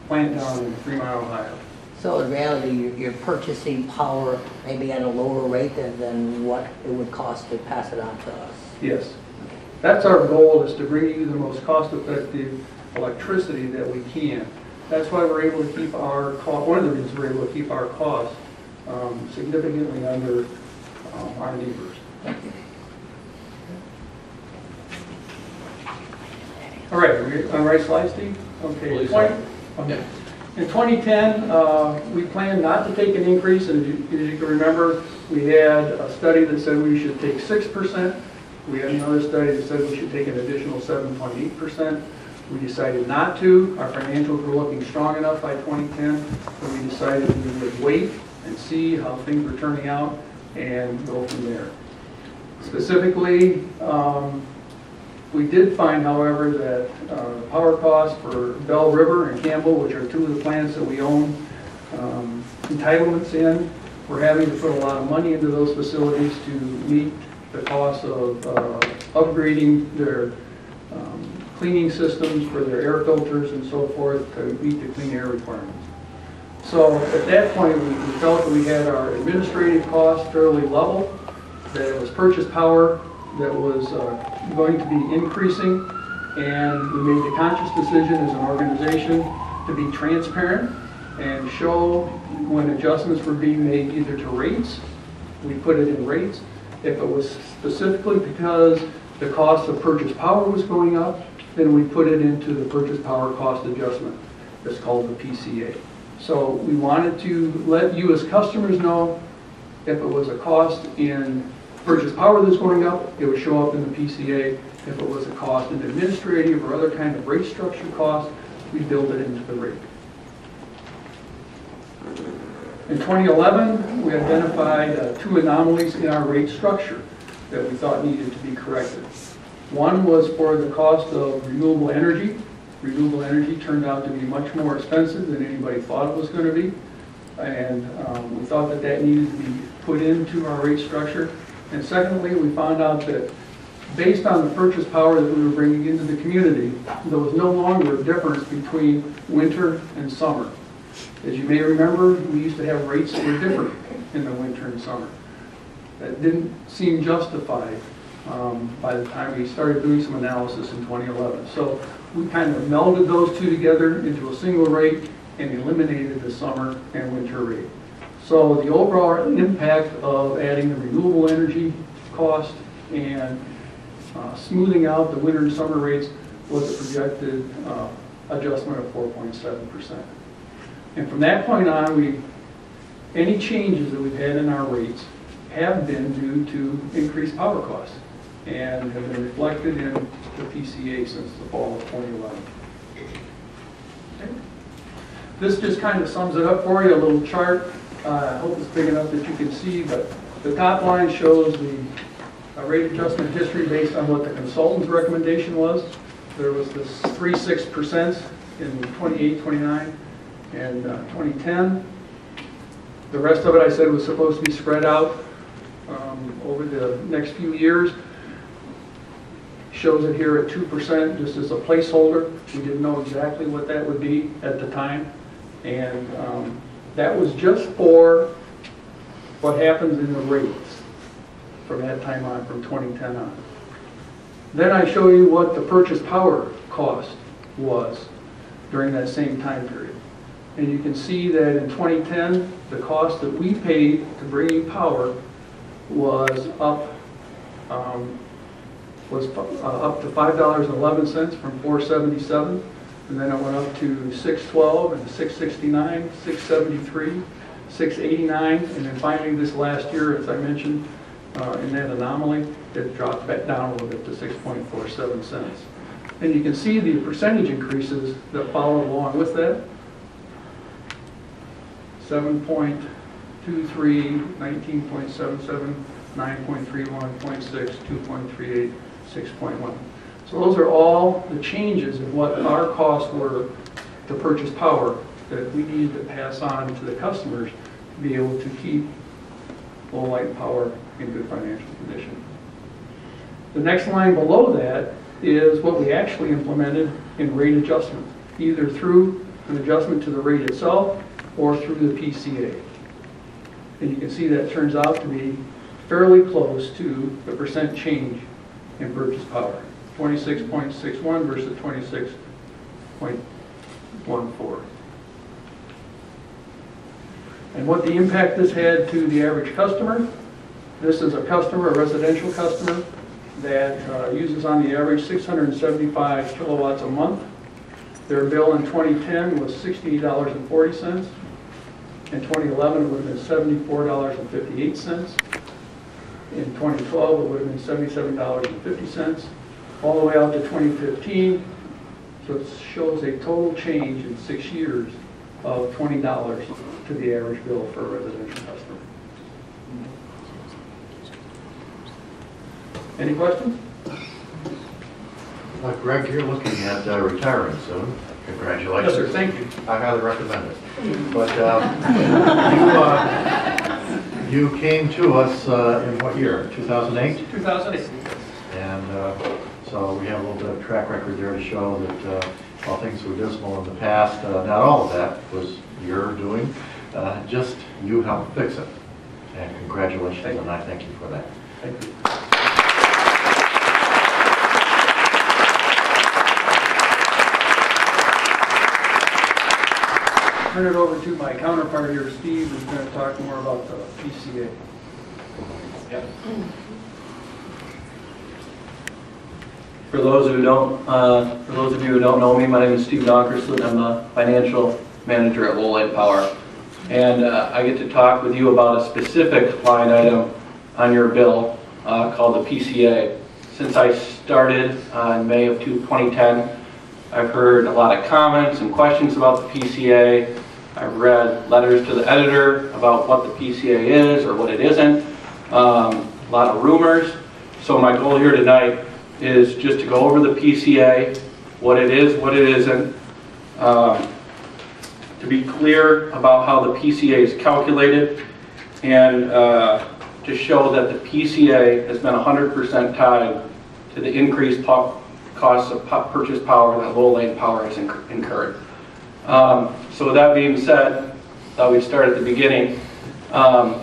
plant down in 3 Mile, Ohio. So in reality, you're purchasing power maybe at a lower rate than what it would cost to pass it on to us. Yes. That's our goal, is to bring you the most cost-effective electricity that we can. That's why we're able to keep our cost, one of the reasons we're able to keep our costs significantly under our neighbors. All right, are we on the right slide, Steve? Okay. Please. Point. Okay. In 2010, we planned not to take an increase, and as you can remember, we had a study that said we should take 6%. We had another study that said we should take an additional 7.8%. We decided not to. Our financials were looking strong enough by 2010, so we decided we would wait and see how things were turning out and go from there. Specifically, we did find, however, that power costs for Bell River and Campbell, which are two of the plants that we own entitlements in, we're having to put a lot of money into those facilities to meet the cost of upgrading their cleaning systems for their air filters and so forth to meet the clean air requirements. So at that point, we felt that we had our administrative costs fairly level, that it was purchase power that was going to be increasing, and we made the conscious decision as an organization to be transparent and show when adjustments were being made either to rates, we put it in rates. If it was specifically because the cost of purchase power was going up, then we put it into the purchase power cost adjustment. It's called the PCA. So we wanted to let you as customers know if it was a cost in purchase power that's going up, it would show up in the PCA. If it was a cost in administrative or other kind of rate structure cost, we build it into the rate. In 2011, we identified two anomalies in our rate structure that we thought needed to be corrected. One was for the cost of renewable energy. Renewable energy turned out to be much more expensive than anybody thought it was going to be. And we thought that that needed to be put into our rate structure. And secondly, we found out that based on the purchase power that we were bringing into the community, there was no longer a difference between winter and summer. As you may remember, we used to have rates that were different in the winter and summer. That didn't seem justified by the time we started doing some analysis in 2011. So we kind of melded those two together into a single rate and eliminated the summer and winter rate. So the overall impact of adding the renewable energy cost and smoothing out the winter and summer rates was a projected adjustment of 4.7%. And from that point on, any changes that we've had in our rates have been due to increased power costs and have been reflected in the PCA since the fall of 2011. Okay. This just kind of sums it up for you, a little chart. I hope it's big enough that you can see, but the top line shows the rate adjustment history based on what the consultant's recommendation was. There was this 3.6% in 28, 29, and 2010. The rest of it, I said, was supposed to be spread out over the next few years. Shows it here at 2%, just as a placeholder. We didn't know exactly what that would be at the time. And that was just for what happens in the rates from that time on, from 2010 on. Then I show you what the purchase power cost was during that same time period. And you can see that in 2010, the cost that we paid to bring you power was up to $5.11 from $4.77, and then it went up to $6.12 and $6.69, $6.73, $6.89, and then finally this last year, as I mentioned, in that anomaly, it dropped back down a little bit to 6.47 cents. And you can see the percentage increases that follow along with that. 7.23, 19.77, 9.31, 0.6, 2.38, 6.1. So those are all the changes in what our costs were to purchase power that we needed to pass on to the customers to be able to keep Lowell Light and Power in good financial condition. The next line below that is what we actually implemented in rate adjustment, either through an adjustment to the rate itself or through the PCA. And you can see that turns out to be fairly close to the percent change in purchase power, 26.61 versus 26.14. And what the impact this had to the average customer, this is a customer, a residential customer, that uses on the average 675 kilowatts a month. Their bill in 2010 was $68.40. In 2011, it would have been $74.58. In 2012, it would have been $77.50, all the way out to 2015. So it shows a total change in 6 years of $20 to the average bill for a residential customer. Any questions? Greg, you're looking at retiring soon. Congratulations. Yes, sir. Thank you. I highly recommend it. But you came to us in what year? 2008? 2008. And so we have a little bit of track record there to show that while things were dismal in the past, not all of that was your doing. Just you helped fix it. And congratulations, and I thank you for that. Thank you. Turn it over to my counterpart here, Steve, who's going to talk more about the PCA. Yep. For those of you who don't know me, my name is Steve Donkersley. I'm the financial manager at Lowell Power, and I get to talk with you about a specific line item on your bill called the PCA. Since I started in May of 2010, I've heard a lot of comments and questions about the PCA. I've read letters to the editor about what the PCA is or what it isn't. A lot of rumors. So my goal here tonight is just to go over the PCA, what it is, what it isn't, to be clear about how the PCA is calculated, and to show that the PCA has been 100% tied to the increased costs of purchase power that Lowell Power has incurred. So with that being said, thought we'd start at the beginning. The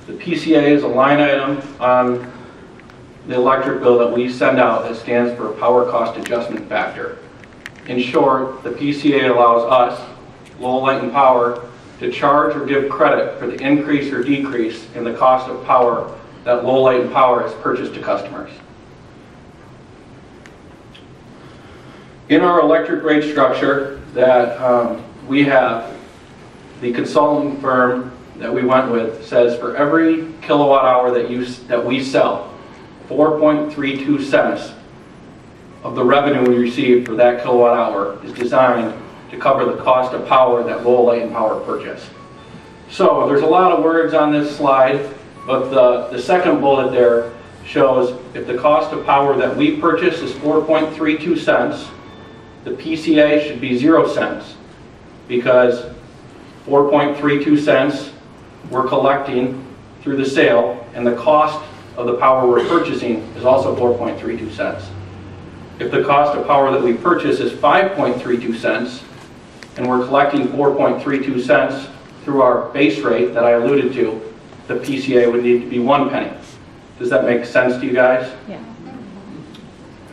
PCA is a line item on the electric bill that we send out that stands for Power Cost Adjustment Factor. In short, the PCA allows us, Lowell Power, to charge or give credit for the increase or decrease in the cost of power that Lowell Power has purchased to customers. In our electric rate structure that we have, the consulting firm that we went with says for every kilowatt hour that we sell, 4.32 cents of the revenue we receive for that kilowatt hour is designed to cover the cost of power that Lowell Power purchased. So there's a lot of words on this slide, but the second bullet there shows if the cost of power that we purchase is 4.32 cents, the PCA should be 0 cents, because 4.32 cents we're collecting through the sale, and the cost of the power we're purchasing is also 4.32 cents. If the cost of power that we purchase is 5.32 cents, and we're collecting 4.32 cents through our base rate that I alluded to, the PCA would need to be 1 penny. Does that make sense to you guys? Yeah.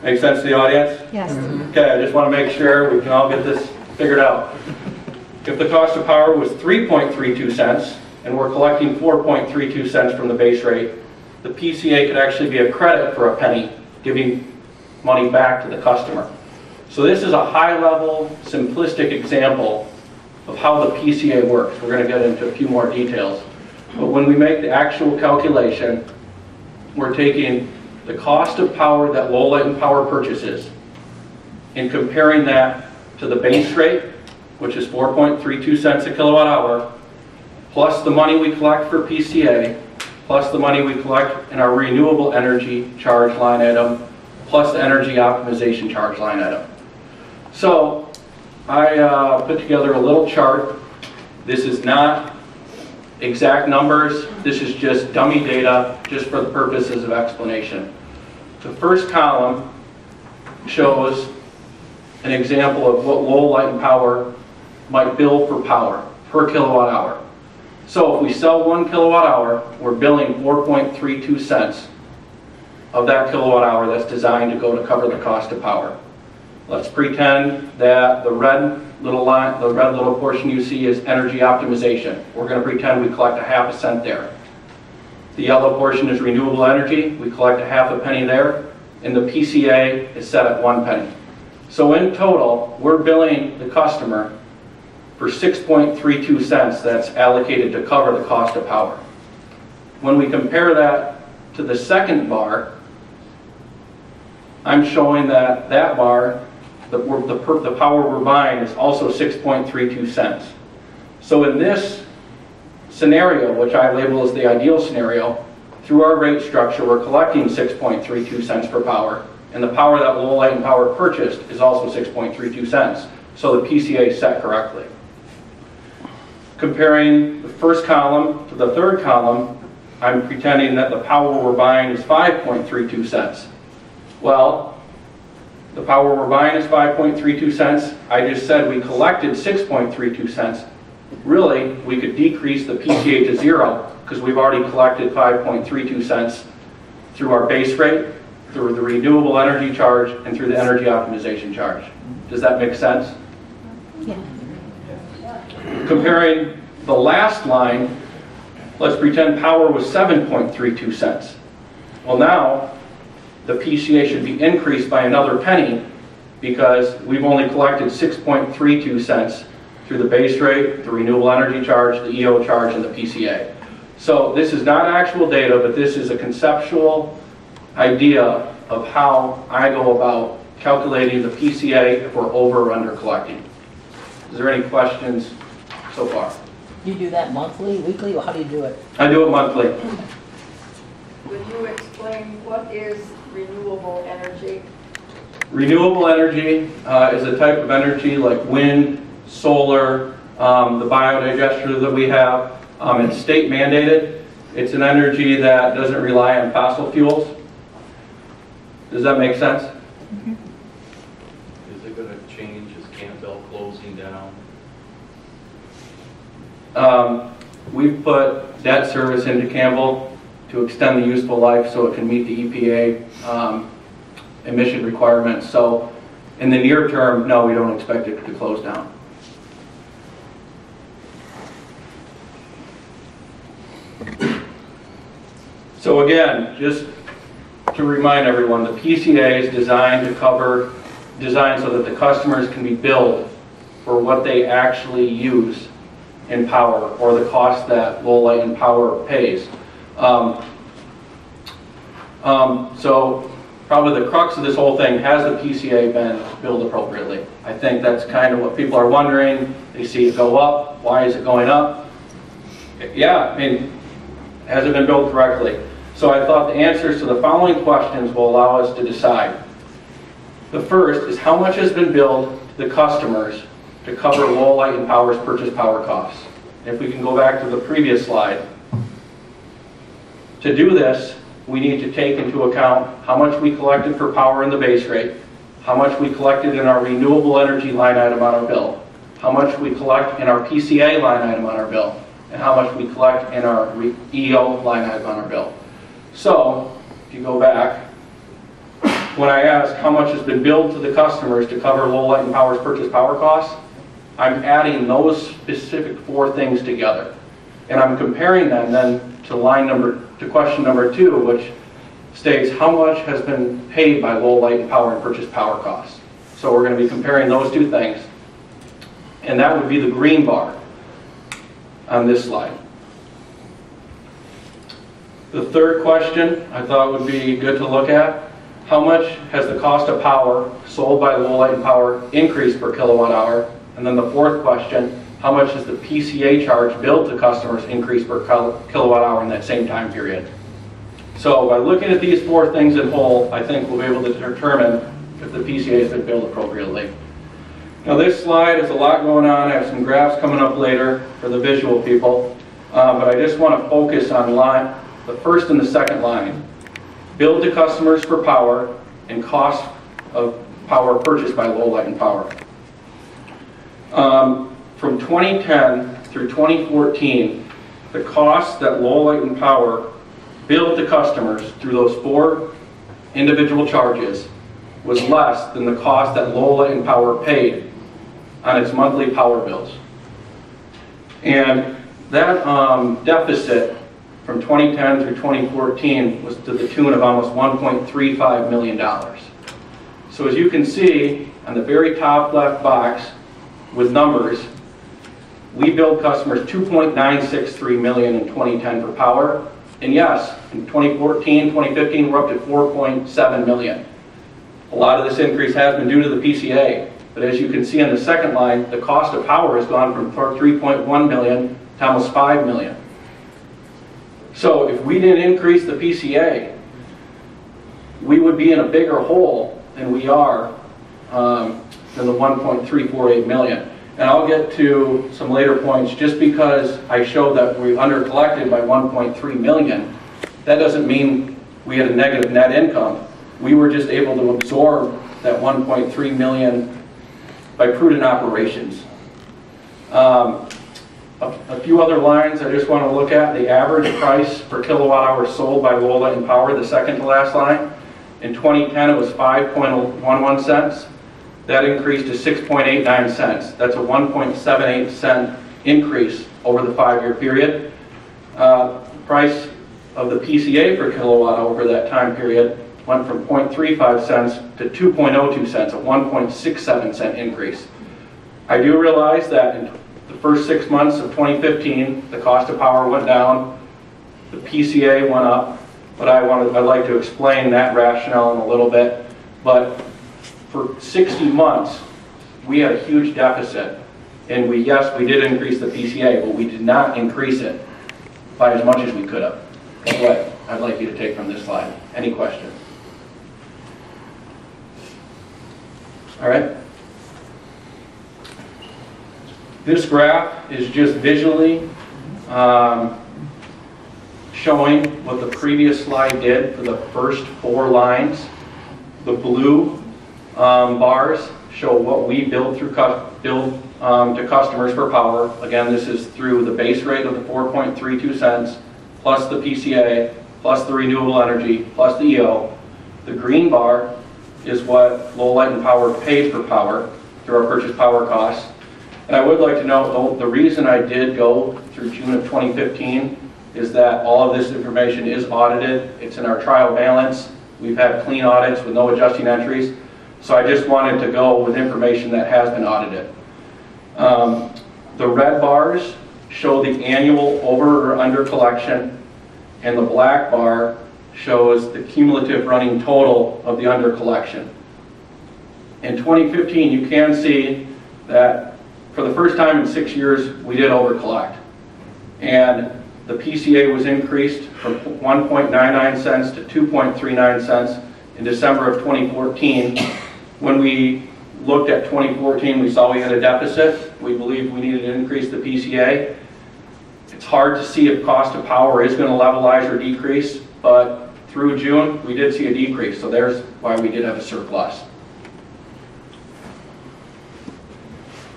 Make sense to the audience? Yes. Okay, I just want to make sure we can all get this figured out. If the cost of power was 3.32 cents, and we're collecting 4.32 cents from the base rate, the PCA could actually be a credit for a penny, giving money back to the customer. So this is a high-level, simplistic example of how the PCA works. We're going to get into a few more details. But when we make the actual calculation, we're taking the cost of power that Lowell Power purchases and comparing that to the base rate, which is 4.32 cents a kilowatt hour, plus the money we collect for PCA, plus the money we collect in our renewable energy charge line item, plus the energy optimization charge line item. So I put together a little chart. This is not exact numbers. This is just dummy data, just for the purposes of explanation. The first column shows an example of what Lowell Power might bill for power per kilowatt hour. So if we sell 1 kilowatt hour, we're billing 4.32 cents of that kilowatt hour that's designed to go to cover the cost of power. Let's pretend that the red little line, the red little portion you see is energy optimization. We're going to pretend we collect a half a cent there. The yellow portion is renewable energy. We collect a half a penny there, and the PCA is set at 1 penny. So in total, we're billing the customer for 6.32 cents that's allocated to cover the cost of power. When we compare that to the second bar, I'm showing that that bar, the power we're buying is also 6.32 cents. So in this scenario, which I label as the ideal scenario, through our rate structure, we're collecting 6.32 cents per power, and the power that Lowell Light and Power purchased is also 6.32 cents. So the PCA is set correctly. Comparing the first column to the third column, I'm pretending that the power we're buying is 5.32 cents. Well, the power we're buying is 5.32 cents. I just said we collected 6.32 cents. Really, we could decrease the PCA to 0 because we've already collected 5.32 cents through our base rate, through the renewable energy charge, and through the energy optimization charge. Does that make sense? Yeah. Comparing the last line, let's pretend power was 7.32 cents. Well, now the PCA should be increased by another penny because we've only collected 6.32 cents through the base rate, the renewable energy charge, the EO charge, and the PCA. So this is not actual data, but this is a conceptual idea of how I go about calculating the PCA if we're over or under collecting. Is there any questions so far? You do that monthly, weekly, or how do you do it? I do it monthly. Would you explain what is renewable energy? Renewable energy is a type of energy like wind, solar, the biodigester that we have. It's state mandated. It's an energy that doesn't rely on fossil fuels. Does that make sense? Mm-hmm. Is it going to change as Campbell closing down? We've put debt service into Campbell to extend the useful life so it can meet the EPA emission requirements. So in the near term, no, we don't expect it to close down. So again, just to remind everyone, the PCA is designed so that the customers can be billed for what they actually use in power, or the cost that Lowell Light and Power pays. So probably the crux of this whole thing, has the PCA been billed appropriately? I think that's kind of what people are wondering. They see it go up. Why is it going up? Yeah, I mean, has it been billed correctly? So I thought the answers to the following questions will allow us to decide. The first is how much has been billed to the customers to cover Lowell Light and Power's purchase power costs. If we can go back to the previous slide. To do this, we need to take into account how much we collected for power in the base rate, how much we collected in our renewable energy line item on our bill, how much we collect in our PCA line item on our bill, and how much we collect in our EO line item on our bill. So, if you go back, when I ask how much has been billed to the customers to cover Lowell Light and Power's purchase power costs, I'm adding those specific 4 things together. And I'm comparing them then to question number 2, which states how much has been paid by Lowell Light and Power in purchase power costs. So we're going to be comparing those 2 things. And that would be the green bar on this slide. The third question I thought would be good to look at. How much has the cost of power sold by Lowell Light and Power increased per kilowatt hour? And then the fourth question, how much has the PCA charge billed to customers increased per kilowatt hour in that same time period? So by looking at these 4 things in whole, I think we'll be able to determine if the PCA has been billed appropriately. Now this slide has a lot going on. I have some graphs coming up later for the visual people. But I just want to focus on the first and the second line. Billed to customers for power and cost of power purchased by Lowell Light and Power. From 2010 through 2014, the cost that Lowell Light and Power billed to customers through those 4 individual charges was less than the cost that Lowell Light and Power paid on its monthly power bills. And that deficit from 2010 through 2014 was to the tune of almost $1.35 million. So as you can see on the very top left box with numbers, we billed customers $2.963 million in 2010 for power. And yes, in 2014, 2015, we're up to $4.7 million. A lot of this increase has been due to the PCA. But as you can see on the second line, the cost of power has gone from $3.1 million to almost $5 million. So if we didn't increase the PCA, we would be in a bigger hole than we are than the $1.348 million. And I'll get to some later points. Just because I showed that we undercollected by $1.3 million, that doesn't mean we had a negative net income. We were just able to absorb that $1.3 million by prudent operations. A few other lines I just want to look at. The average price per kilowatt hour sold by Lowell Light and Power, the second to last line. In 2010 it was 5.11 cents. That increased to 6.89 cents. That's a 1.78 cent increase over the 5-year period. The price of the PCA per kilowatt over that time period went from 0.35 cents to 2.02 cents, a 1.67 cent increase. I do realize that in the first 6 months of 2015, the cost of power went down, the PCA went up, but I'd like to explain that rationale in a little bit. But for 60 months, we had a huge deficit, and yes, we did increase the PCA, but we did not increase it by as much as we could have. That's what I'd like you to take from this slide. Any questions? All right. This graph is just visually showing what the previous slide did for the first 4 lines. The blue bars show what we bill to customers for power. Again, this is through the base rate of the 4.32 cents, plus the PCA, plus the renewable energy, plus the EO. The green bar is what Lowell Light and Power paid for power through our purchase power costs. And I would like to note, the reason I did go through June of 2015 is that all of this information is audited. It's in our trial balance. We've had clean audits with no adjusting entries. So I just wanted to go with information that has been audited. The red bars show the annual over or under collection, and the black bar shows the cumulative running total of the under collection. In 2015, you can see that for the first time in 6 years, we did over collect. And the PCA was increased from 1.99 cents to 2.39 cents in December of 2014. When we looked at 2014, we saw we had a deficit. We believed we needed to increase the PCA. It's hard to see if cost of power is going to levelize or decrease, but through June, we did see a decrease. So there's why we did have a surplus.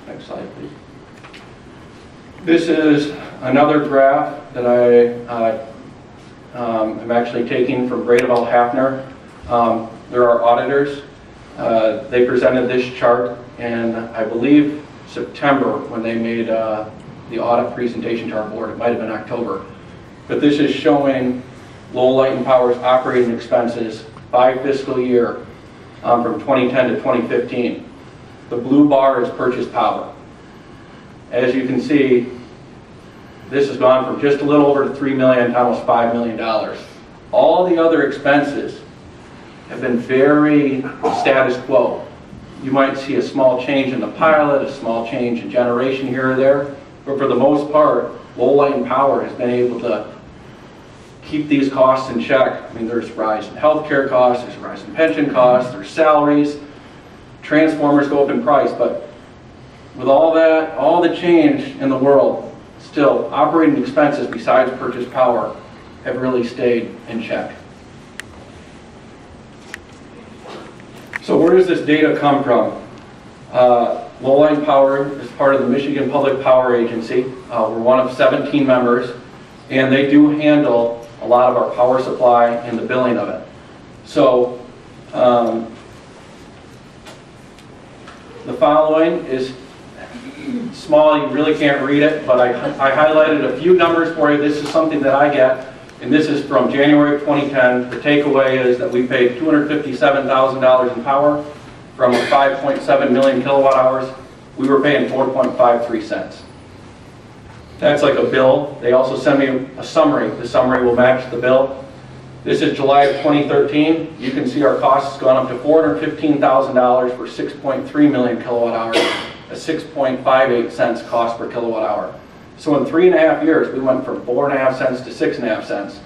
Next slide, please. This is another graph that I am actually taking from Gradeville Hafner. There are auditors. They presented this chart in, I believe, September when they made the audit presentation to our board. It might have been October. But this is showing Lowell Light and Power's operating expenses by fiscal year from 2010 to 2015. The blue bar is purchase power. As you can see, this has gone from just a little over $3 million to almost $5 million. All the other expenses have been very status quo. You might see a small change in the pilot, a small change in generation here or there, but for the most part, Lowell Light and Power has been able to keep these costs in check. I mean, there's a rise in healthcare costs, there's a rise in pension costs, there's salaries, transformers go up in price, but with all that, all the change in the world, still operating expenses besides purchase power have really stayed in check. So where does this data come from? Lowell Light and Power is part of the Michigan Public Power Agency. We're one of 17 members, and they do handle a lot of our power supply and the billing of it. So the following is small, you really can't read it, but I highlighted a few numbers for you. This is something that I get, and this is from January of 2010. The takeaway is that we paid $257,000 in power from 5.7 million kilowatt hours, we were paying 4.53 cents. That's like a bill. They also send me a summary. The summary will match the bill. This is July of 2013. You can see our cost has gone up to $415,000 for 6.3 million kilowatt hours, a 6.58 cents cost per kilowatt hour. So in 3.5 years, we went from 4.5 cents to 6.5 cents.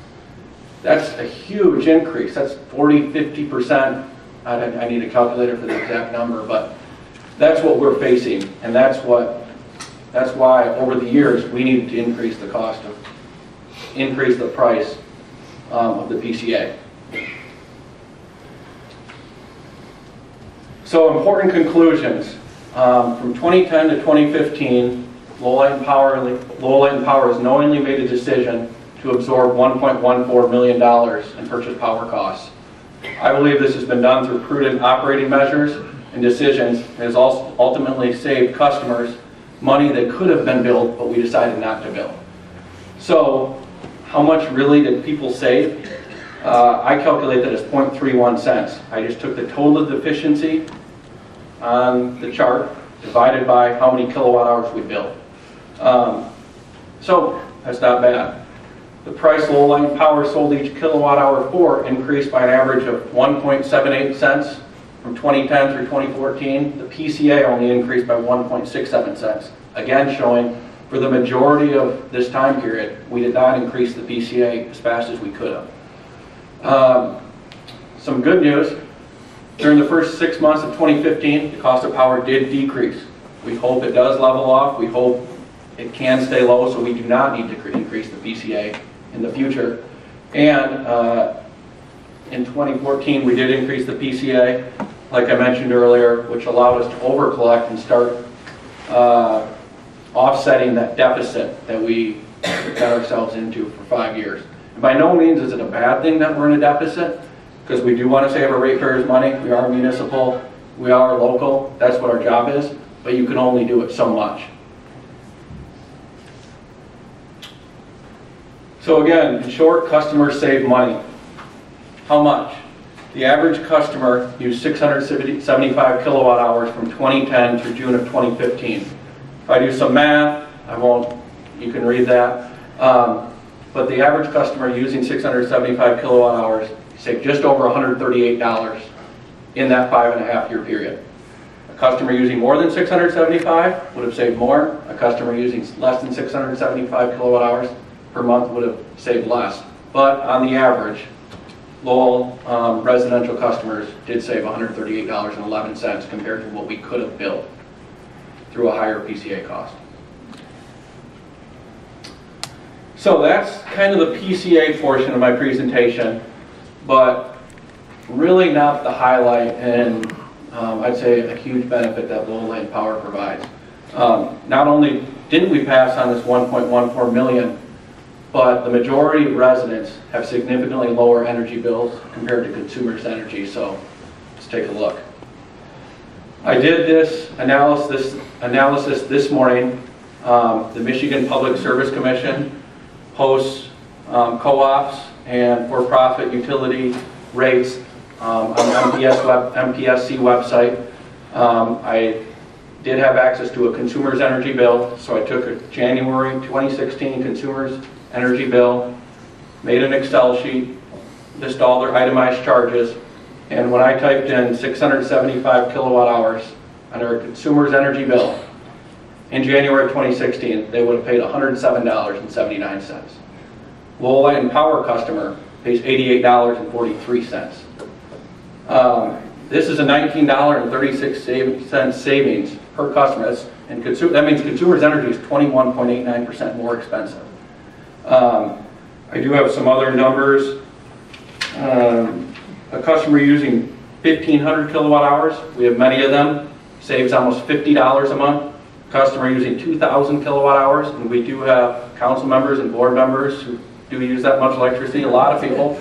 That's a huge increase. That's 40, 50%. I need a calculator for the exact number, but that's what we're facing, and that's why over the years we needed to increase the price of the PCA. So important conclusions. From 2010 to 2015, Lowell Light and Power has knowingly made a decision to absorb $1.14 million in purchase power costs. I believe this has been done through prudent operating measures and decisions, and has also ultimately saved customers money that could have been billed, but we decided not to bill. So, how much really did people save? I calculate that as 0.31 cents. I just took the total deficiency on the chart, divided by how many kilowatt hours we billed. So, that's not bad. The price Lowell Light and Power sold each kilowatt hour for increased by an average of 1.78 cents from 2010 through 2014. The PCA only increased by 1.67 cents. Again, showing for the majority of this time period, we did not increase the PCA as fast as we could have. Some good news, during the first 6 months of 2015, the cost of power did decrease. We hope it does level off. We hope it can stay low, so we do not need to increase the PCA in the future. And in 2014, we did increase the PCA, like I mentioned earlier, which allowed us to over-collect and start offsetting that deficit that we got ourselves into for 5 years. And by no means is it a bad thing that we're in a deficit, because we do want to save our ratepayers money. We are municipal, we are local, that's what our job is, but you can only do it so much. So again, in short, customers save money. How much? The average customer used 675 kilowatt hours from 2010 through June of 2015. If I do some math, you can read that. But the average customer using 675 kilowatt hours saved just over $138 in that 5.5 year period. A customer using more than 675 would have saved more. A customer using less than 675 kilowatt hours per month would have saved less. But on the average, Lowell residential customers did save $138.11 compared to what we could have billed through a higher PCA cost. So that's kind of the PCA portion of my presentation, but really not the highlight and I'd say a huge benefit that Lowell Light and Power provides. Not only didn't we pass on this $1.14 million, but the majority of residents have significantly lower energy bills compared to consumers' energy, so let's take a look. I did this analysis this morning. The Michigan Public Service Commission posts co-ops and for-profit utility rates on the MPSC website. I did have access to a consumer's energy bill, so I took a January 2016 consumer's energy bill, made an Excel sheet, list all their itemized charges, and when I typed in 675 kilowatt hours under a consumer's energy bill in January of 2016, they would have paid $107.79. Lowell Light and Power customer pays $88.43. This is a $19.36 savings per customer. That means consumer's energy is 21.89% more expensive. I do have some other numbers. A customer using 1,500 kilowatt hours, we have many of them, saves almost $50 a month. A customer using 2,000 kilowatt hours, and we do have council members and board members who do use that much electricity, a lot of people,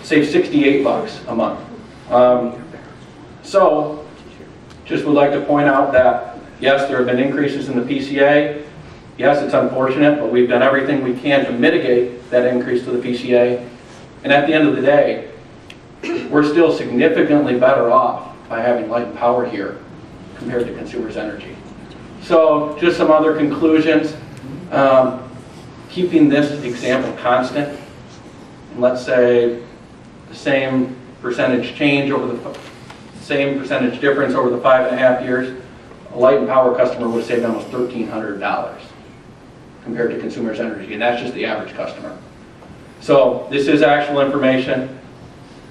save $68 a month. So, just would like to point out that, yes, there have been increases in the PCA. Yes, it's unfortunate, but we've done everything we can to mitigate that increase to the PCA. And at the end of the day, we're still significantly better off by having light and power here compared to Consumers Energy. So just some other conclusions. Keeping this example constant, and let's say the same percentage change over the same percentage difference over the 5.5 years, a light and power customer would save almost $1,300 compared to Consumers Energy, and that's just the average customer. So this is actual information.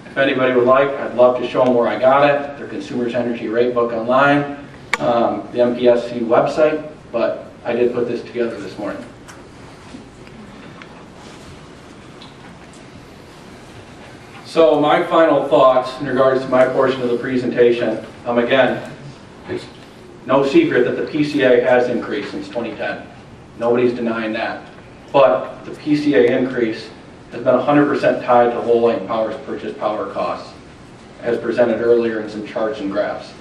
If anybody would like, I'd love to show them where I got it. Their Consumers Energy rate book online, the MPSC website, but I did put this together this morning. So my final thoughts in regards to my portion of the presentation, again, it's no secret that the PCA has increased since 2010. Nobody's denying that. But the PCA increase has been 100% tied to Lowell Light and Power's purchase power costs, as presented earlier in some charts and graphs.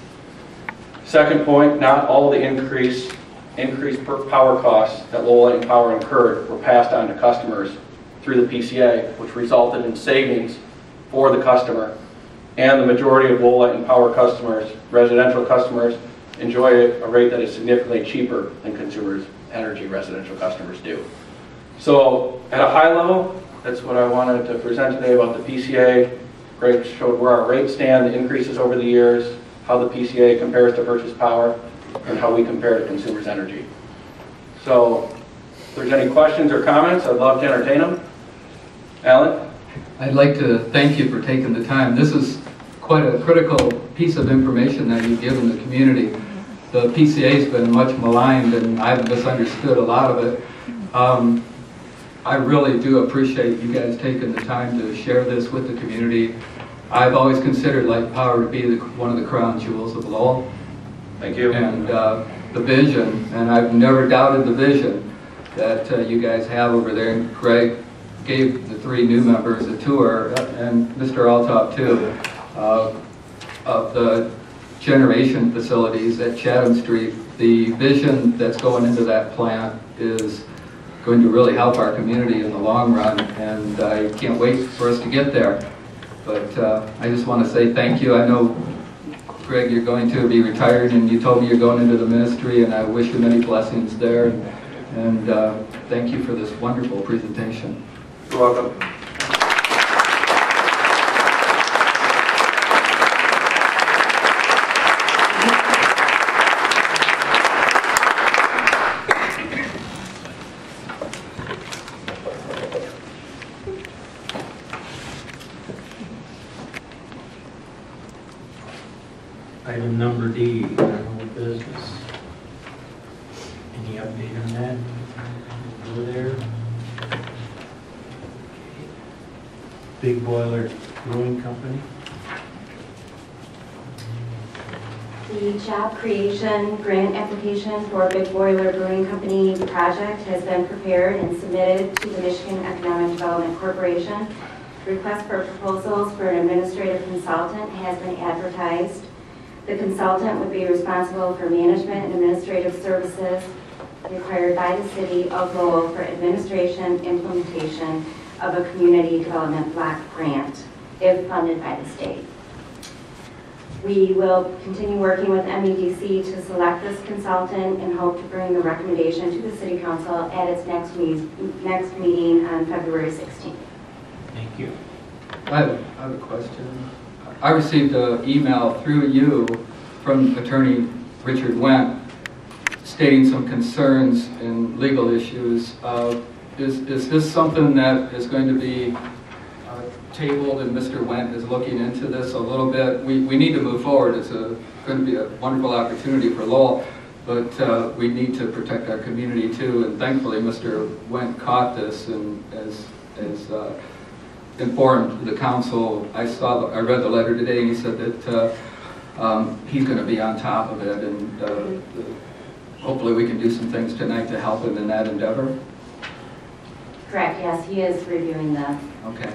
Second point, not all the increased per power costs that Lowell Light and Power incurred were passed on to customers through the PCA, which resulted in savings for the customer. And the majority of Lowell Light and Power customers, residential customers, enjoy a rate that is significantly cheaper than Consumers Energy residential customers do. So at a high level, that's what I wanted to present today about the PCA. Greg showed where our rates stand, the increases over the years, how the PCA compares to purchase power, and how we compare to Consumers Energy. So if there's any questions or comments, I'd love to entertain them. Alan? I'd like to thank you for taking the time. This is quite a critical piece of information that you've given the community. The PCA has been much maligned and I've misunderstood a lot of it. I really do appreciate you guys taking the time to share this with the community. I've always considered Light Power to be one of the crown jewels of Lowell. Thank you. And the vision, and I've never doubted the vision that you guys have over there. And Greg gave the 3 new members a tour, and Mr. Altop too, of the generation facilities at Chatham Street. The vision that's going into that plant is going to really help our community in the long run, and I can't wait for us to get there. But I just want to say thank you. I know, Greg, you're going to be retired, and you told me you're going into the ministry, and I wish you many blessings there. And thank you for this wonderful presentation. You're welcome. Item number D, general business. Any update on that? Go there. Big Boiler Brewing Company. The job creation grant application for Big Boiler Brewing Company project has been prepared and submitted to the Michigan Economic Development Corporation. Request for proposals for an administrative consultant has been advertised. The consultant would be responsible for management and administrative services required by the City of Lowell for administration implementation of a community development block grant, if funded by the state. We will continue working with MEDC to select this consultant and hope to bring the recommendation to the City Council at its next meeting on February 16th. Thank you. I have a question. I received an email through you from Attorney Richard Wendt stating some concerns in legal issues. Is this something that is going to be tabled, and Mr. Wendt is looking into this a little bit? We need to move forward. It's going to be a wonderful opportunity for Lowell, but we need to protect our community too. And thankfully, Mr. Wendt caught this and has informed the council. I read the letter today, and he said that he's going to be on top of it, and hopefully we can do some things tonight to help him in that endeavor. Correct, yes, he is reviewing that. Okay.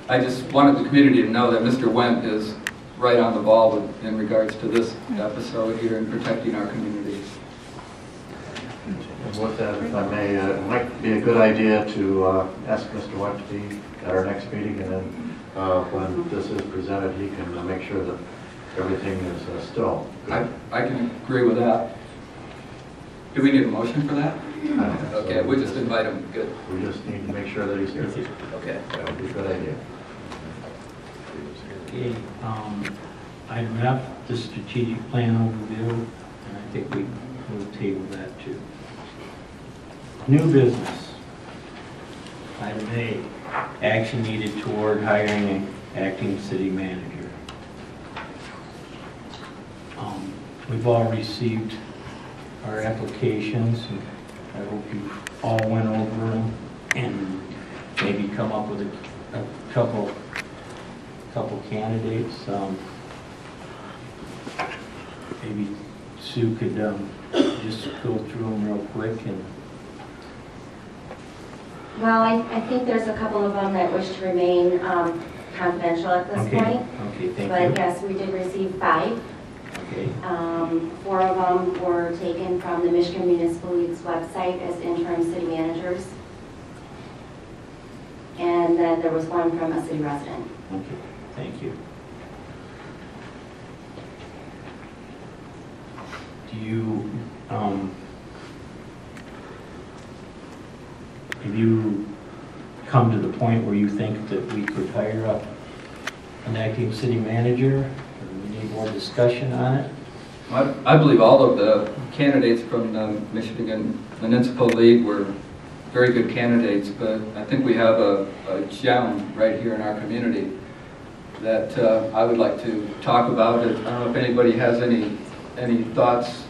I just wanted the community to know that Mr. Wendt is right on the ball in regards to this episode here and protecting our communities. And with that, if I may, it might be a good idea to ask Mr. Wendt to be at our next meeting, and then when this is presented, he can make sure that everything is still good. I can agree with that. Do we need a motion for that? Okay, we just invite him, good. We just need to make sure that he's here. Okay. That would be a good idea. Okay, item F, the strategic plan overview, and I think we will table that too. New business. Item A, action needed toward hiring an acting city manager. We've all received our applications. I hope you all went over them and maybe come up with a couple candidates. Maybe Sue could just go through them real quick. And Well, I think there's a couple of them that wish to remain confidential at this point. Okay, thank you. But yes, we did receive 5. Okay. 4 of them were taken from the Michigan Municipal League's website as interim city managers. And then there was 1 from a city resident. Okay, thank you. Do you, have you come to the point where you think that we could hire an acting city manager? We need more discussion on it? I believe all of the candidates from the Michigan Municipal League were very good candidates, but I think we have a gem right here in our community that I would like to talk about. I don't know if anybody has any thoughts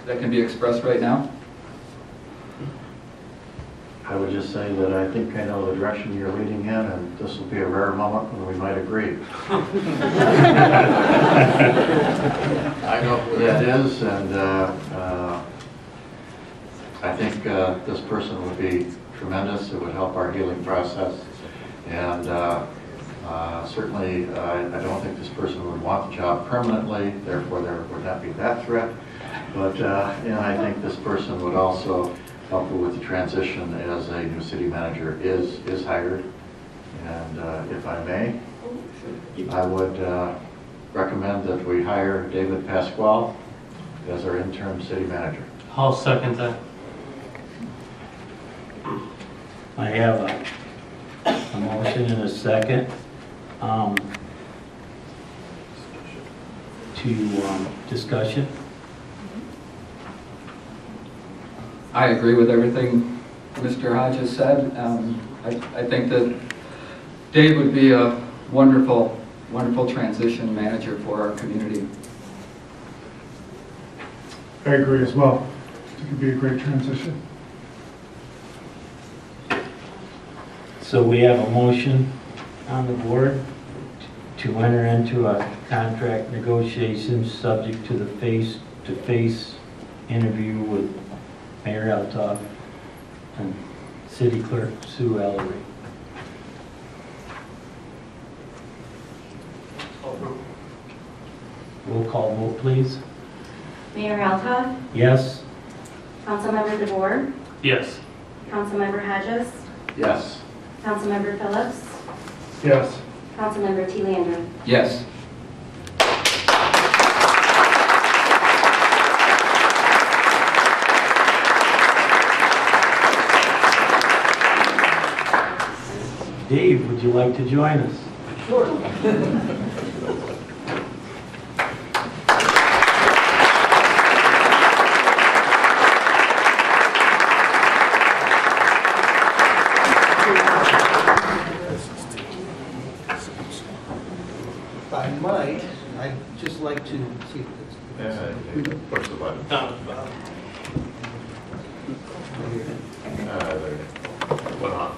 that can be expressed right now. I would just say that I think I know the direction you're leading in, and this will be a rare moment when we might agree. I know who that is, and I think this person would be tremendous. It would help our healing process, and certainly I don't think this person would want the job permanently, therefore there would not be that threat. But I think this person would also help with the transition as a new city manager is hired. And if I may, I would recommend that we hire David Pasquale as our interim city manager. I'll second that. I have a motion and a second to discussion. I agree with everything Mr. Hodges said. I think that Dave would be a wonderful, wonderful transition manager for our community. I agree as well. It could be a great transition. So we have a motion on the board to enter into a contract negotiations subject to the face-to-face interview with Mayor Althoff and City Clerk Sue Ellery. Roll call vote, please. Mayor Althoff, Yes? Councilmember DeBoer, Yes. Councilmember Hodges, Yes. Councilmember Phillips, Yes. Councilmember T. Landry. Yes. Dave, would you like to join us? Sure. If I might, I'd just like to see if it's... Push the button. One off.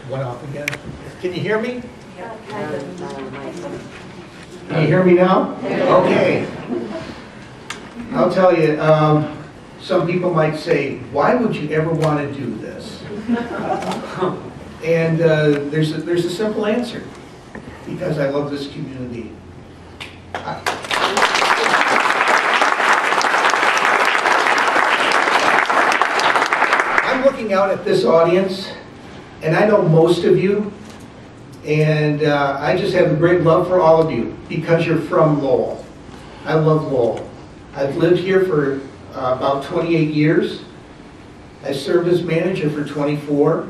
One off again. Can you hear me? Can you hear me now? Okay. I'll tell you, some people might say, why would you ever want to do this? And there's a simple answer. Because I love this community. I'm looking out at this audience, and I know most of you, And I just have a great love for all of you because you're from Lowell. I love Lowell. I've lived here for about 28 years. I served as manager for 24.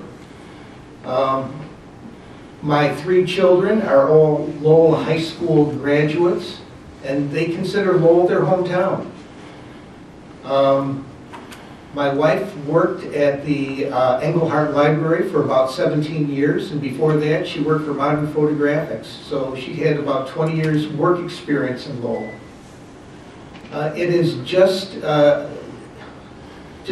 My 3 children are all Lowell High School graduates, and they consider Lowell their hometown. My wife worked at the Engelhardt Library for about 17 years, and before that she worked for Modern Photographics. So she had about 20 years work experience in Lowell. It is just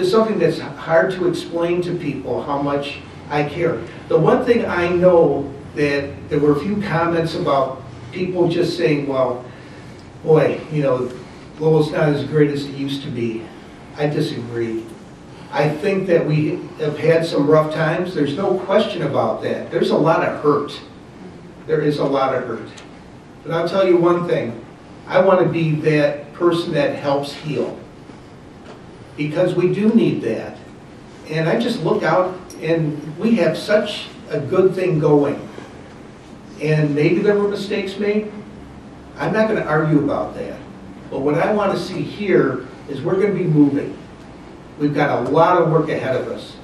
something that's hard to explain to people how much I care. The one thing I know that there were a few comments about people just saying, well, boy, you know, Lowell's not as great as it used to be. I disagree. I think that we have had some rough times. There's no question about that. There's a lot of hurt. There is a lot of hurt. But I'll tell you one thing. I want to be that person that helps heal. Because we do need that. And I just look out and we have such a good thing going. And maybe there were mistakes made. I'm not going to argue about that. But what I want to see here is we're going to be moving. We've got a lot of work ahead of us.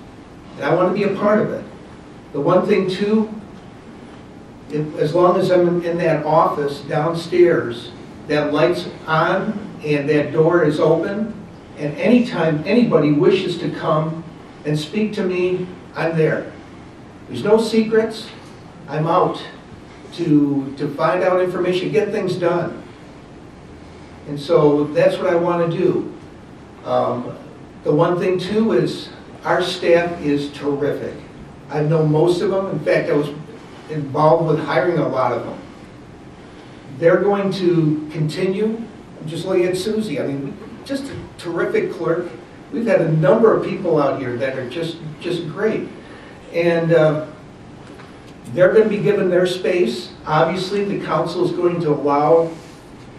And I want to be a part of it. The one thing too, as long as I'm in that office downstairs, that light's on and that door is open, and anytime anybody wishes to come and speak to me, I'm there. There's no secrets. I'm out to find out information, get things done. And so that's what I want to do. The one thing too is our staff is terrific. I know most of them. In fact, I was involved with hiring a lot of them. They're going to continue. I'm just looking at Susie. I mean, just a terrific clerk. We've had a number of people out here that are just great. And they're going to be given their space. Obviously, the council is going to allow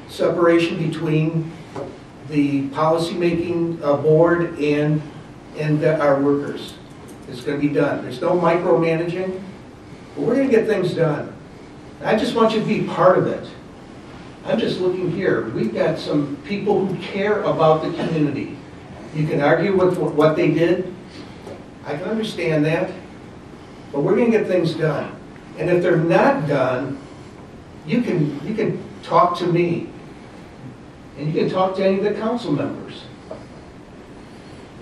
separation between the policy-making board and our workers. It's going to be done. There's no micromanaging, but we're going to get things done. I just want you to be part of it. I'm just looking here. We've got some people who care about the community. You can argue with what they did. I can understand that. But we're going to get things done. And if they're not done, you can talk to me. And you can talk to any of the council members.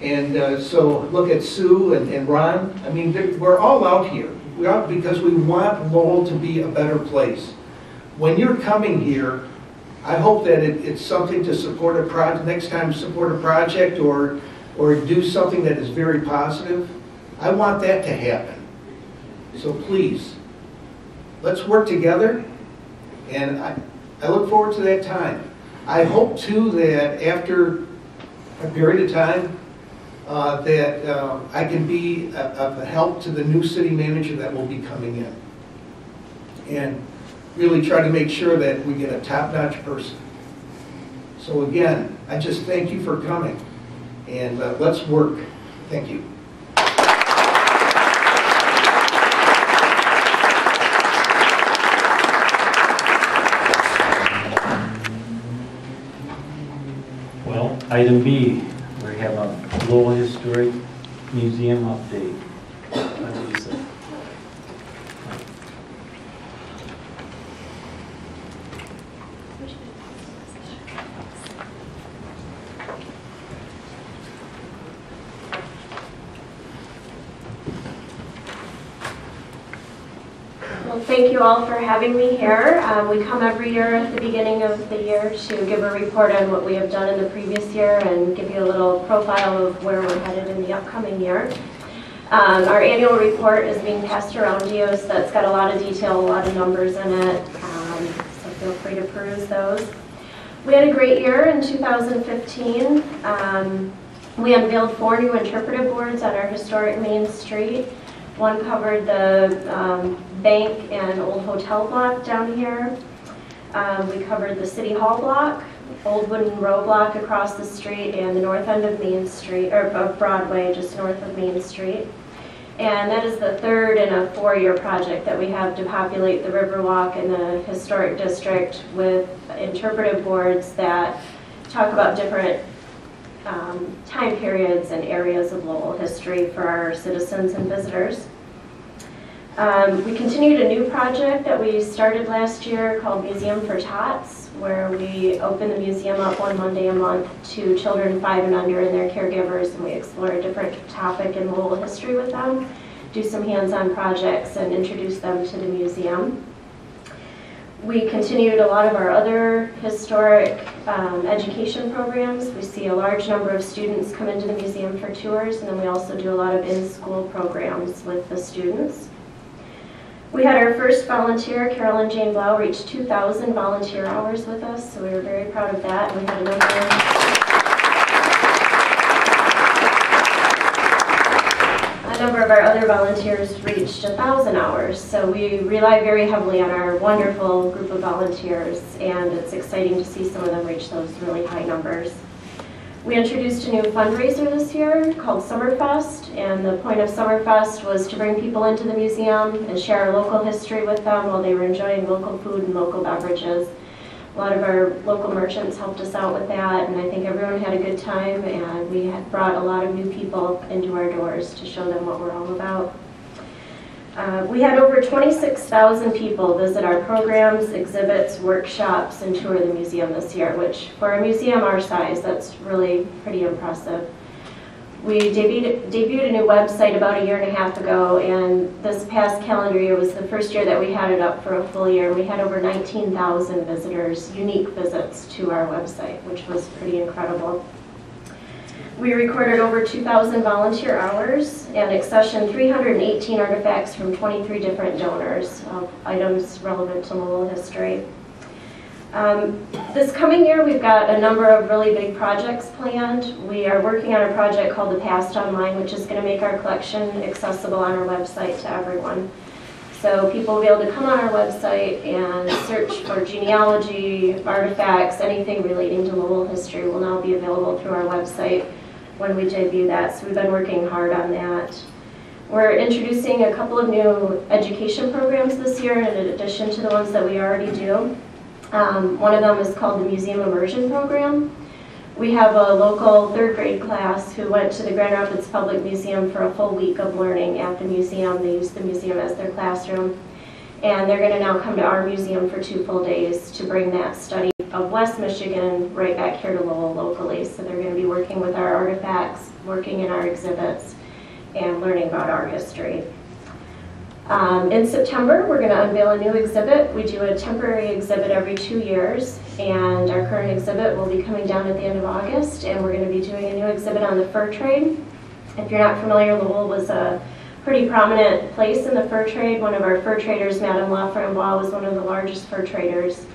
And so look at Sue and Ron. I mean, we're all out here. We're out because we want Lowell to be a better place. When you're coming here, I hope that it's something to support a project, next time support a project or do something that is very positive. I want that to happen. So please, let's work together, and I look forward to that time. I hope too that after a period of time that I can be of help to the new city manager that will be coming in. And really try to make sure that we get a top-notch person. So again, I just thank you for coming, and let's work. Thank you. Well, item B, we have a Lowell Historic Museum update. Thank you all for having me here. We come every year at the beginning of the year to give a report on what we have done in the previous year and give you a little profile of where we're headed in the upcoming year. Our annual report is being passed around to you, so that's got a lot of detail, a lot of numbers in it, so feel free to peruse those. We had a great year in 2015. We unveiled 4 new interpretive boards on our historic Main Street. One covered the bank and old hotel block down here. We covered the City Hall block, old wooden row block across the street, and the north end of Main Street, or of Broadway, just north of Main Street. And that is the third in a 4-year project that we have to populate the Riverwalk in the historic district with interpretive boards that talk about different time periods and areas of Lowell history for our citizens and visitors. We continued a new project that we started last year called Museum for Tots, where we open the museum up one Monday a month to children 5 and under and their caregivers, and we explore a different topic in Lowell history with them, do some hands-on projects, and introduce them to the museum. We continued a lot of our other historic education programs. We see a large number of students come into the museum for tours, and then we also do a lot of in-school programs with the students. We had our first volunteer, Carolyn Jane Blau, reach 2,000 volunteer hours with us, so we were very proud of that. And we had a number of our other volunteers reached 1,000 hours, so we rely very heavily on our wonderful group of volunteers, and it's exciting to see some of them reach those really high numbers. We introduced a new fundraiser this year called Summerfest, and the point of Summerfest was to bring people into the museum and share our local history with them while they were enjoying local food and local beverages. A lot of our local merchants helped us out with that, and I think everyone had a good time, and we had brought a lot of new people into our doors to show them what we're all about. We had over 26,000 people visit our programs, exhibits, workshops, and tour the museum this year, which for a museum our size, that's really pretty impressive. We debuted a new website about 1.5 years ago, and this past calendar year was the first year that we had it up for a full year. We had over 19,000 visitors, unique visits to our website, which was pretty incredible. We recorded over 2,000 volunteer hours and accessioned 318 artifacts from 23 different donors of items relevant to Lowell history. This coming year, we've got a number of really big projects planned. We are working on a project called The Past Online, which is going to make our collection accessible on our website to everyone. So people will be able to come on our website and search for genealogy, artifacts, anything relating to Lowell history will now be available through our website when we debut that. So we've been working hard on that. We're introducing a couple of new education programs this year in addition to the ones that we already do. One of them is called the Museum Immersion Program. We have a local 3rd grade class who went to the Grand Rapids Public Museum for a full week of learning at the museum. They use the museum as their classroom. And they're going to now come to our museum for 2 full days to bring that study of West Michigan right back here to Lowell locally. So they're going to be working with our artifacts, working in our exhibits, and learning about our history. In September, we're going to unveil a new exhibit. We do a temporary exhibit every 2 years, and our current exhibit will be coming down at the end of August, and we're going to be doing a new exhibit on the fur trade. If you're not familiar, Lowell was a pretty prominent place in the fur trade. One of our fur traders, Madame Laframboise, was one of the largest fur traders.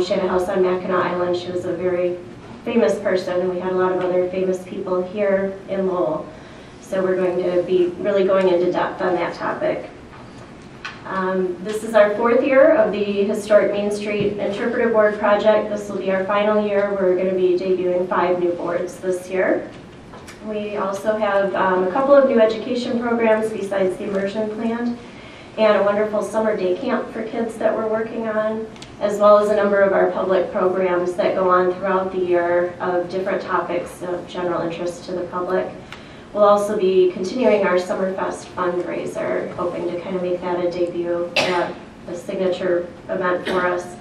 She had a house on Mackinac Island. She was a very famous person, and we had a lot of other famous people here in Lowell. So we're going to be really going into depth on that topic. This is our 4th year of the Historic Main Street Interpretive Board Project. This will be our final year. We're going to be debuting 5 new boards this year. We also have a couple of new education programs besides the immersion plan, and a wonderful summer day camp for kids that we're working on, as well as a number of our public programs that go on throughout the year of different topics of general interest to the public. We'll also be continuing our Summerfest fundraiser, hoping to kind of make that a debut, a signature event for us.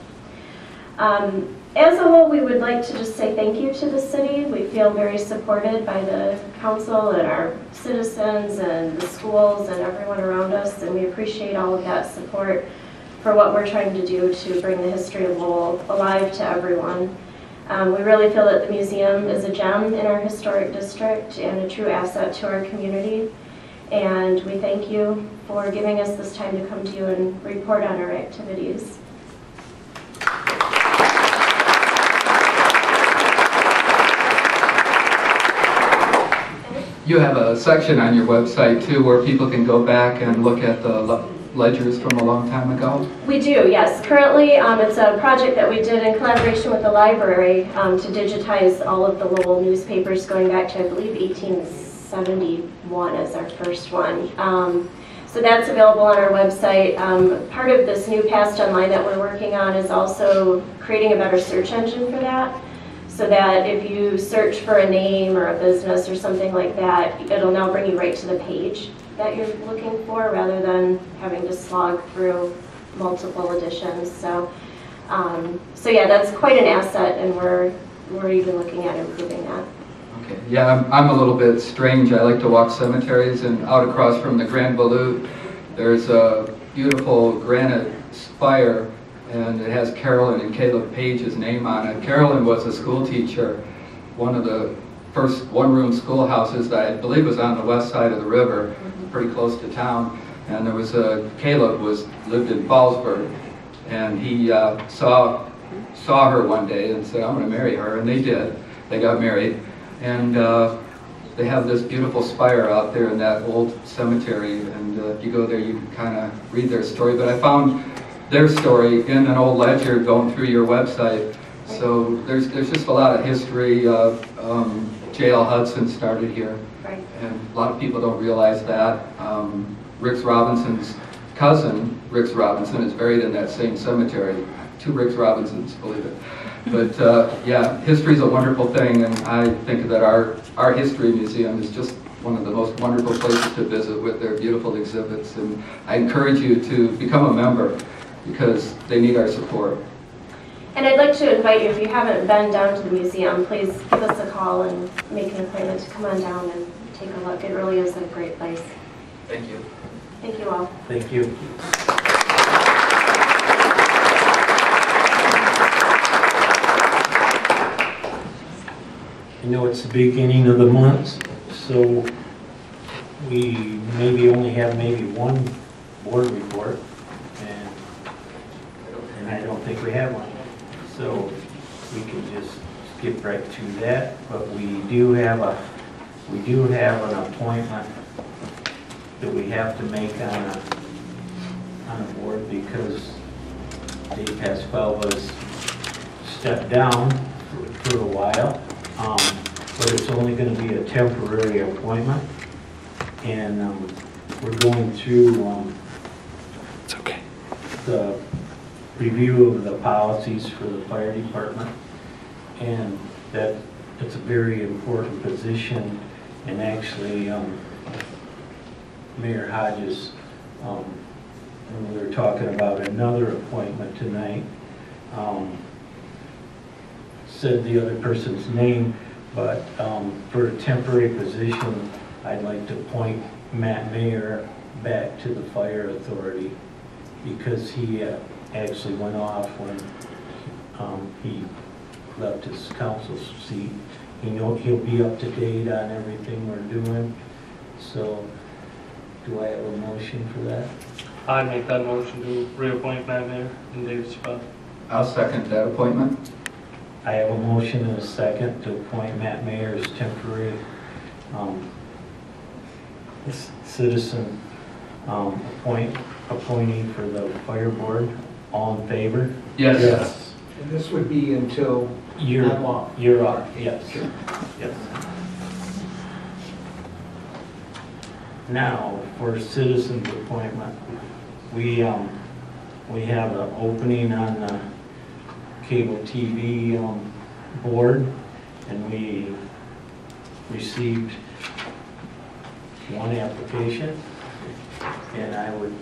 As a whole, we would like to just say thank you to the city. We feel very supported by the council and our citizens and the schools and everyone around us, and we appreciate all of that support for what we're trying to do to bring the history of Lowell alive to everyone. We really feel that the museum is a gem in our historic district and a true asset to our community. And we thank you for giving us this time to come to you and report on our activities. You have a section on your website too where people can go back and look at the ledgers from a long time ago? We do, yes. Currently, it's a project that we did in collaboration with the library to digitize all of the Lowell newspapers going back to, I believe, 1860. 71 as our first one. So that's available on our website. Part of this new Past Online that we're working on is also creating a better search engine for that, so that if you search for a name or a business or something like that, it'll now bring you right to the page that you're looking for, rather than having to slog through multiple editions. So yeah, that's quite an asset, and we're even looking at improving that. Okay. Yeah, I'm a little bit strange. I like to walk cemeteries, and out across from the Grand Balut, there's a beautiful granite spire, and it has Carolyn and Caleb Page's name on it. Carolyn was a school teacher, one of the first one-room schoolhouses that I believe was on the west side of the river, pretty close to town. And there was Caleb lived in Fallsburg, and he saw her one day and said, "I'm going to marry her," and they did. They got married. And they have this beautiful spire out there in that old cemetery, and if you go there, you can kind of read their story. But I found their story in an old ledger going through your website. So there's just a lot of history. J.L. Hudson started here, and a lot of people don't realize that. Rix Robinson's cousin, Rix Robinson, is buried in that same cemetery. 2 Rix Robinsons, believe it. But yeah, history is a wonderful thing, and I think that our history museum is just one of the most wonderful places to visit with their beautiful exhibits. And I encourage you to become a member, because they need our support. And I'd like to invite you, if you haven't been down to the museum, please give us a call and make an appointment to come on down and take a look. It really is a great place. Thank you. Thank you all. Thank you. I know it's the beginning of the month, so we maybe only have one board report, and I don't think we have one. So we can just skip right to that, but we do have an appointment that we have to make on a board, because Dave Pasquale's stepped down for a while. But it's only going to be a temporary appointment, and we're going through the review of the policies for the fire department, and that it's a very important position. And actually, Mayor Hodges, when we were talking about another appointment tonight, said the other person's name, but for a temporary position, I'd like to appoint Matt Mayer back to the fire authority, because he actually went off when he left his council seat. He'll be up to date on everything we're doing. So do I have a motion for that? I make that motion to reappoint Matt Mayer in Dave's spot. I'll second that appointment. I have a motion and a second to appoint Matt Mayer as temporary citizen appointee for the fire board. All in favor? Yes. Yes. And this would be until You're off. You're off, yes. Yes. Now, for citizens appointment, we have an opening on the cable TV board, and we received one application, and I would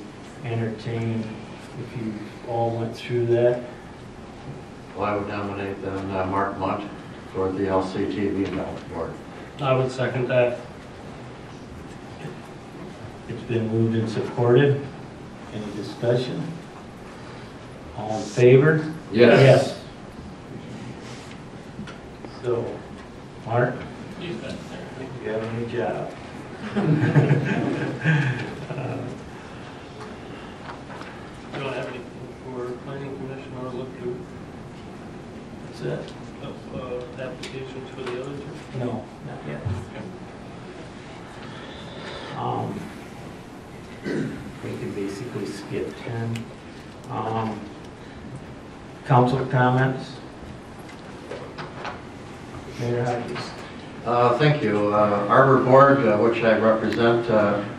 entertain, if you all went through that. Well, I would nominate then Mark Munt for the LCTV board. I would second that. It's been moved and supported. Any discussion? All in favor? Yes. Yes. So, Mark, He's back there. you have a new job. You don't have anything for planning commission or look through What's that? applications for the other two? No, not yet. We can basically skip 10. Council comments? Mayor Hodges. Thank you. Arbor Board, which I represent,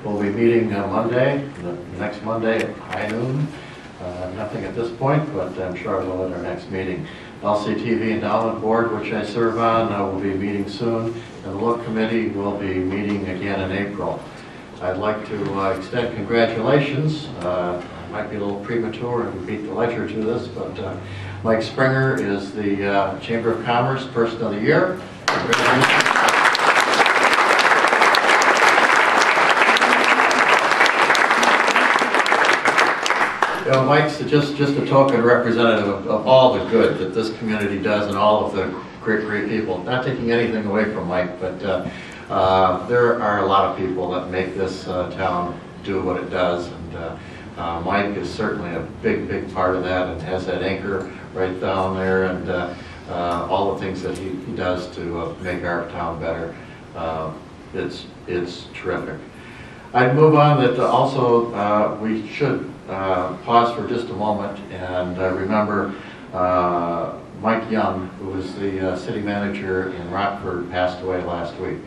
will be meeting Monday, next Monday at high noon. Nothing at this point, but I'm sure we'll at our next meeting. LCTV Endowment Board, which I serve on, will be meeting soon, and the Look Committee will be meeting again in April. I'd like to extend congratulations. Might be a little premature and beat the ledger to this, but Mike Springer is the Chamber of Commerce Person of the Year. Congratulations. You know, Mike's just a token representative of all the good that this community does and all of the great people. Not taking anything away from Mike, but there are a lot of people that make this town do what it does. And Mike is certainly a big part of that and has that anchor right down there, and all the things that he does to make our town better. It's terrific. I'd move on that also we should pause for just a moment and remember Mike Young, who was the city manager in Rockford, passed away last week.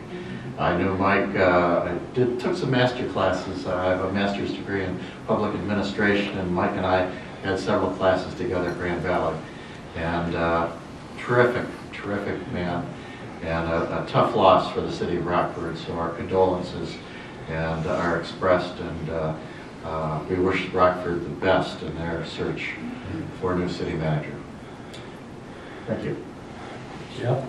I knew Mike, I took some master classes. I have a master's degree in public administration, and Mike and I had several classes together at Grand Valley. And terrific man, and a tough loss for the city of Rockford, so our condolences and are expressed, and we wish Rockford the best in their search for a new city manager. Thank you. Yeah.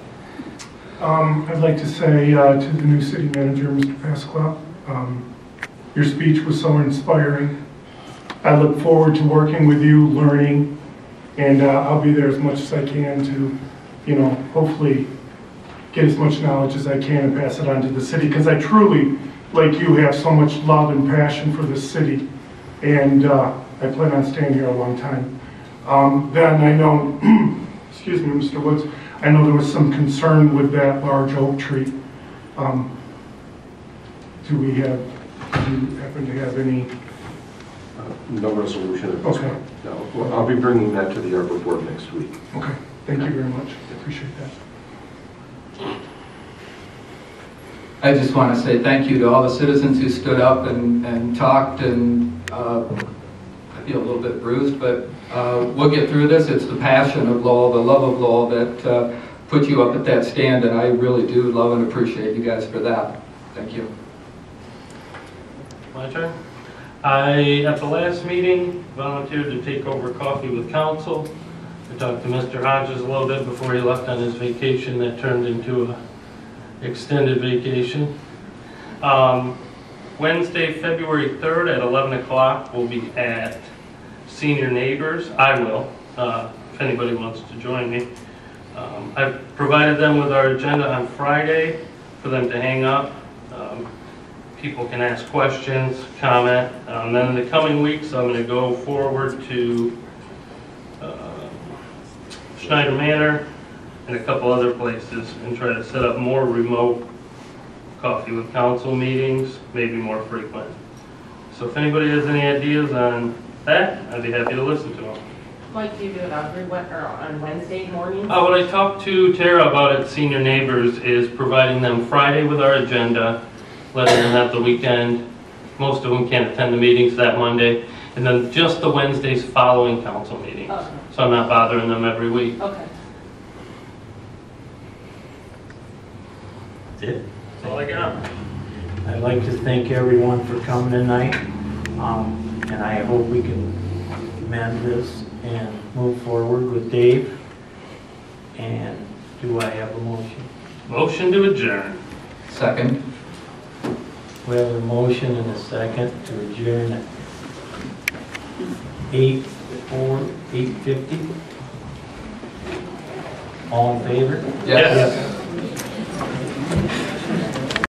I'd like to say to the new city manager, Mr. Pasqua, your speech was so inspiring. I look forward to working with you, learning, and I'll be there as much as I can to, you know, hopefully get as much knowledge as I can and pass it on to the city, because I truly, like you, have so much love and passion for this city, and I plan on staying here a long time. Then I know, excuse me, Mr. Woods, I know there was some concern with that large oak tree. Do you happen to have any? No resolution. Okay. No. Well, I'll be bringing that to the Arbor Board next week. Okay. Thank you very much. I appreciate that. I just want to say thank you to all the citizens who stood up and talked, and I feel a little bit bruised, but we'll get through this. It's the passion of Lowell, the love of Lowell that put you up at that stand, and I really do love and appreciate you guys for that. Thank you. My turn. I, at the last meeting, volunteered to take over Coffee with Council. I talked to Mr. Hodges a little bit before he left on his vacation that turned into a extended vacation. Wednesday, February 3rd at 11 o'clock, we'll be at Senior Neighbors. I will, if anybody wants to join me. I've provided them with our agenda on Friday for them to hang up. People can ask questions, comment. Then in the coming weeks, I'm going to go forward to Schneider Manor and a couple other places and try to set up more remote Coffee with Council meetings, maybe more frequent. So if anybody has any ideas on that, I'd be happy to listen to them. Like you do it on Wednesday mornings? What I talked to Tara about at Senior Neighbors is providing them Friday with our agenda, letting them have the weekend. Most of them can't attend the meetings that Monday, and then just the Wednesdays following council meetings. Okay. So I'm not bothering them every week. Okay. That's it. That's all I got. I'd like to thank everyone for coming tonight, and I hope we can amend this and move forward with Dave. And do I have a motion? Motion to adjourn. Second. We have a motion and a second to adjourn at 8:50. All in favor? Yes.